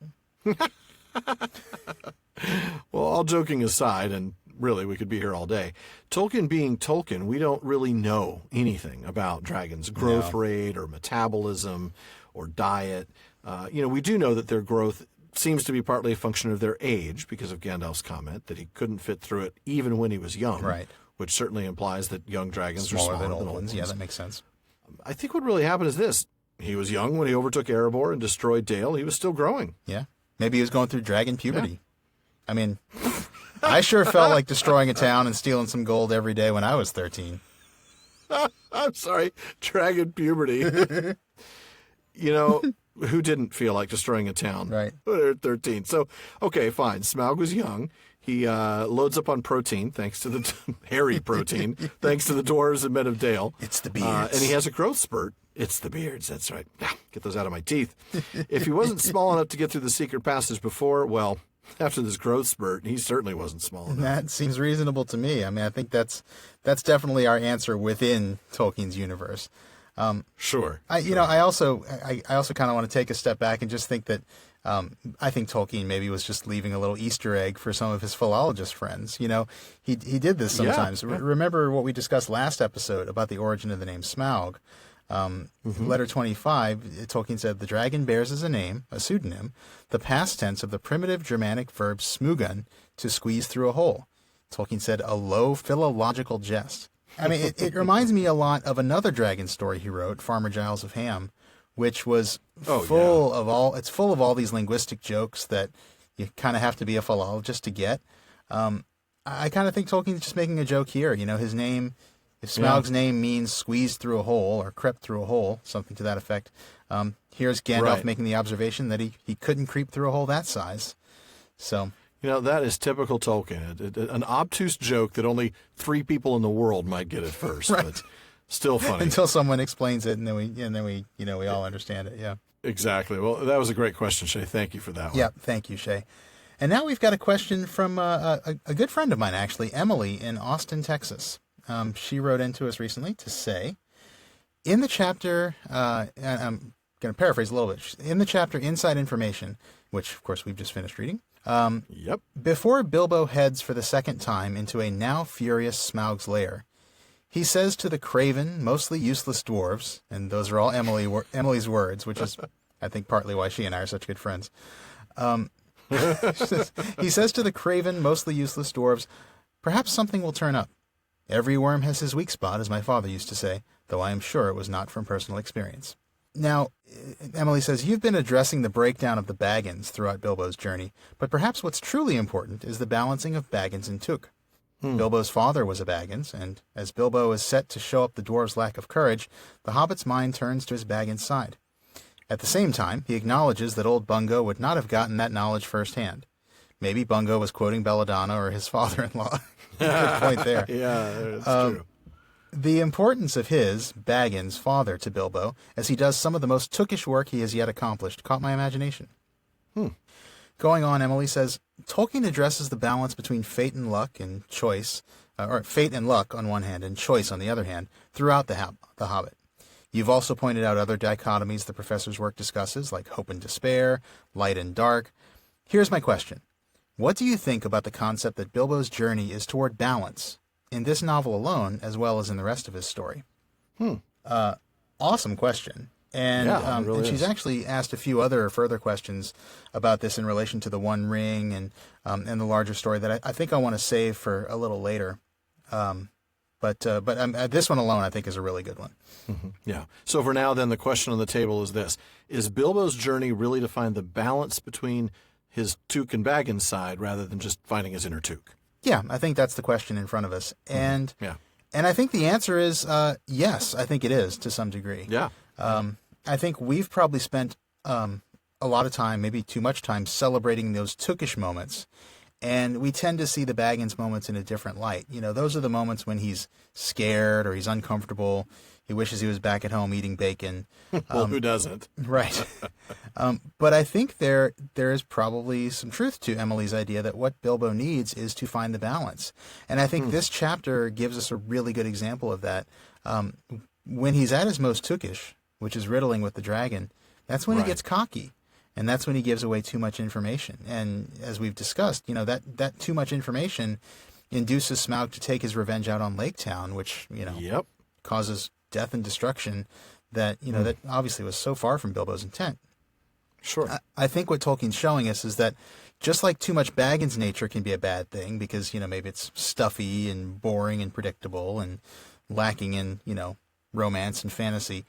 Well, all joking aside, and really we could be here all day, Tolkien being Tolkien, we don't really know anything about dragons' growth rate or metabolism or diet. We do know that their growth seems to be partly a function of their age because of Gandalf's comment that he couldn't fit through it even when he was young, right? Which certainly implies that young dragons are smaller than old ones. Yeah, that makes sense. I think what really happened is this. He was young when he overtook Erebor and destroyed Dale. He was still growing. Yeah. Maybe he was going through dragon puberty. Yeah. I mean, I sure felt like destroying a town and stealing some gold every day when I was 13. I'm sorry, dragon puberty. Who didn't feel like destroying a town? Right. When they were 13. So, okay, fine. Smaug was young. He loads up on protein, thanks to the hairy protein, thanks to the dwarves and men of Dale. It's the beards. And he has a growth spurt. It's the beards, that's right. Get those out of my teeth. If he wasn't small enough to get through the secret passage before, well, after this growth spurt, he certainly wasn't small enough. That seems reasonable to me. I mean, I think that's definitely our answer within Tolkien's universe. Sure. I also kind of want to take a step back and just think that I think Tolkien maybe was just leaving a little Easter egg for some of his philologist friends. He did this sometimes. Yeah. Remember what we discussed last episode about the origin of the name Smaug. Letter 25, Tolkien said, the dragon bears as a name, a pseudonym, the past tense of the primitive Germanic verb smugan, to squeeze through a hole. Tolkien said, a low philological jest. I mean, it reminds me a lot of another dragon story he wrote, Farmer Giles of Ham, which was full of all these linguistic jokes that you kind of have to be a philologist to get. I kind of think Tolkien's just making a joke here. His name, if Smaug's name means squeezed through a hole or crept through a hole, something to that effect, here's Gandalf making the observation that he couldn't creep through a hole that size. So... that is typical Tolkien. An obtuse joke that only 3 people in the world might get at first, right. But still funny. Until someone explains it, and then we all understand it. Yeah. Exactly. Well, that was a great question, Shay. Thank you for that one. Yeah, thank you, Shay. And now we've got a question from a good friend of mine, actually, Emily in Austin, Texas. She wrote into us recently to say, in the chapter, I'm going to paraphrase a little bit, in the chapter Inside Information, which, of course, we've just finished reading, before Bilbo heads for the second time into a now furious Smaug's lair, he says to the craven, mostly useless dwarves, and those are all Emily's words, which is, I think, partly why she and I are such good friends. He says to the craven, mostly useless dwarves, perhaps something will turn up. Every worm has his weak spot, as my father used to say, though I am sure it was not from personal experience. Now, Emily says, you've been addressing the breakdown of the Baggins throughout Bilbo's journey, but perhaps what's truly important is the balancing of Baggins and Took. Bilbo's father was a Baggins, and as Bilbo is set to show up the dwarves' lack of courage, the Hobbit's mind turns to his Baggins' side. At the same time, he acknowledges that old Bungo would not have gotten that knowledge firsthand. Maybe Bungo was quoting Belladonna or his father-in-law. Good point there. Yeah, that's true. The importance of his, Baggins' father to Bilbo, as he does some of the most Tookish work he has yet accomplished, caught my imagination. Going on, Emily says, Tolkien addresses the balance between fate and luck and choice, or fate and luck on one hand and choice on the other hand, throughout the Hobbit. You've also pointed out other dichotomies the professor's work discusses, like hope and despair, light and dark. Here's my question. What do you think about the concept that Bilbo's journey is toward balance, in this novel alone, as well as in the rest of his story? Awesome question. And, Yeah, it really and she's is. actually asked a few other further questions about this in relation to the One Ring and the larger story that I think I want to save for a little later. But this one alone I think is a really good one. Yeah. So for now, then, the question on the table is this. Is Bilbo's journey really to find the balance between his Took and Baggins side rather than just finding his inner Took? Yeah, I think that's the question in front of us. And Yeah. and I think the answer is yes, I think it is to some degree. Yeah. I think we've probably spent a lot of time, maybe too much time, celebrating those Tookish moments. And we tend to see the Baggins moments in a different light. You know, those are the moments when he's scared or he's uncomfortable. He wishes he was back at home eating bacon. Well, who doesn't? Right. But I think there is probably some truth to Emily's idea that what Bilbo needs is to find the balance. And I think this chapter gives us a really good example of that. When he's at his most Tookish, which is riddling with the dragon, that's when Right. he gets cocky. And that's when he gives away too much information. And as we've discussed, you know, that too much information induces Smaug to take his revenge out on Lake Town, which, you know, Yep. causes death and destruction that, you know, that obviously was so far from Bilbo's intent. Sure. I think what Tolkien's showing us is that just like too much Baggins nature can be a bad thing because, you know, maybe it's stuffy and boring and predictable and lacking in, you know, romance and fantasy,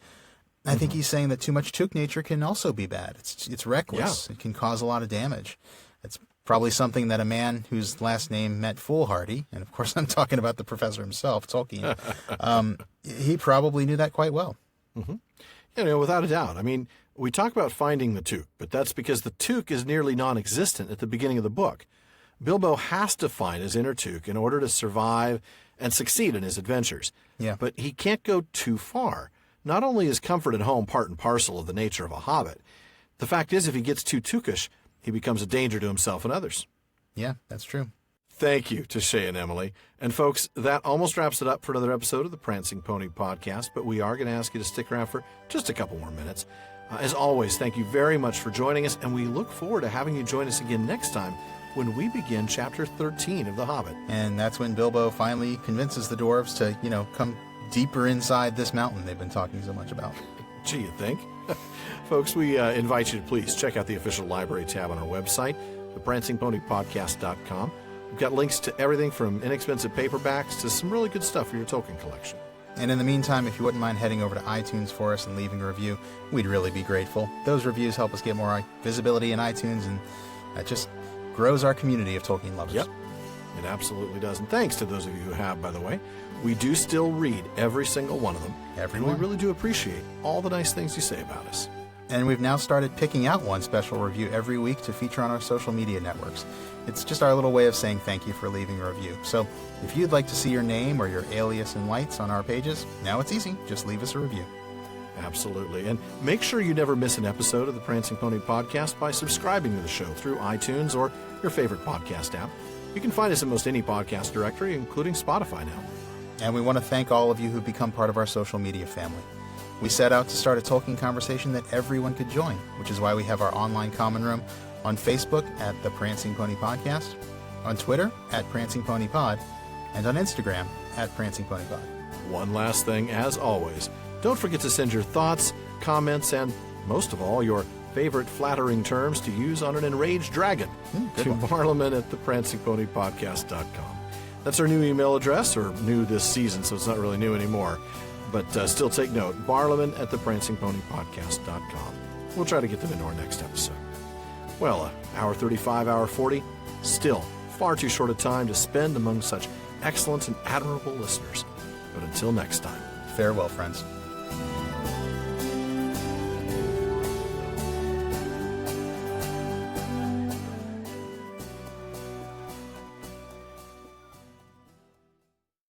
I think he's saying that too much Took nature can also be bad. It's reckless. Yeah. It can cause a lot of damage. It's probably something that a man whose last name meant foolhardy, and of course I'm talking about the professor himself, Tolkien, he probably knew that quite well. You know, without a doubt. I mean, we talk about finding the Took, but that's because the Took is nearly non-existent at the beginning of the book. Bilbo has to find his inner Took in order to survive and succeed in his adventures. Yeah. But he can't go too far. Not only is comfort at home part and parcel of the nature of a hobbit, the fact is if he gets too Tookish, he becomes a danger to himself and others. Yeah, that's true. Thank you to Shay and Emily. And folks, that almost wraps it up for another episode of the Prancing Pony Podcast, but we are going to ask you to stick around for just a couple more minutes. As always, thank you very much for joining us, and we look forward to having you join us again next time when we begin Chapter 13 of The Hobbit. And that's when Bilbo finally convinces the dwarves to, you know, come deeper inside this mountain they've been talking so much about. Gee, you think? Folks, we invite you to please check out the official library tab on our website, theprancingponypodcast.com. We've got links to everything from inexpensive paperbacks to some really good stuff for your Tolkien collection. And in the meantime, if you wouldn't mind heading over to iTunes for us and leaving a review, we'd really be grateful. Those reviews help us get more visibility in iTunes, and that just grows our community of Tolkien lovers. Yep, it absolutely does. And thanks to those of you who have, by the way. We do still read every single one of them. Every and one. we really do appreciate all the nice things you say about us. And we've now started picking out one special review every week to feature on our social media networks. It's just our little way of saying thank you for leaving a review. So if you'd like to see your name or your alias in lights on our pages, now it's easy. Just leave us a review. Absolutely. And make sure you never miss an episode of the Prancing Pony Podcast by subscribing to the show through iTunes or your favorite podcast app. You can find us in most any podcast directory, including Spotify now. And we want to thank all of you who've become part of our social media family. We set out to start a Tolkien conversation that everyone could join, which is why we have our online common room on Facebook at the Prancing Pony Podcast, on Twitter at Prancing Pony Pod, and on Instagram at Prancing Pony Pod. One last thing, as always, don't forget to send your thoughts, comments, and most of all, your favorite flattering terms to use on an enraged dragon good to one. Parliament at theprancingponypodcast.com. That's our new email address, or new this season, so it's not really new anymore. But still take note, Barliman at theprancingponypodcast.com. We'll try to get them into our next episode. Well, hour 35, hour 40, still far too short a time to spend among such excellent and admirable listeners. But until next time. Farewell, friends.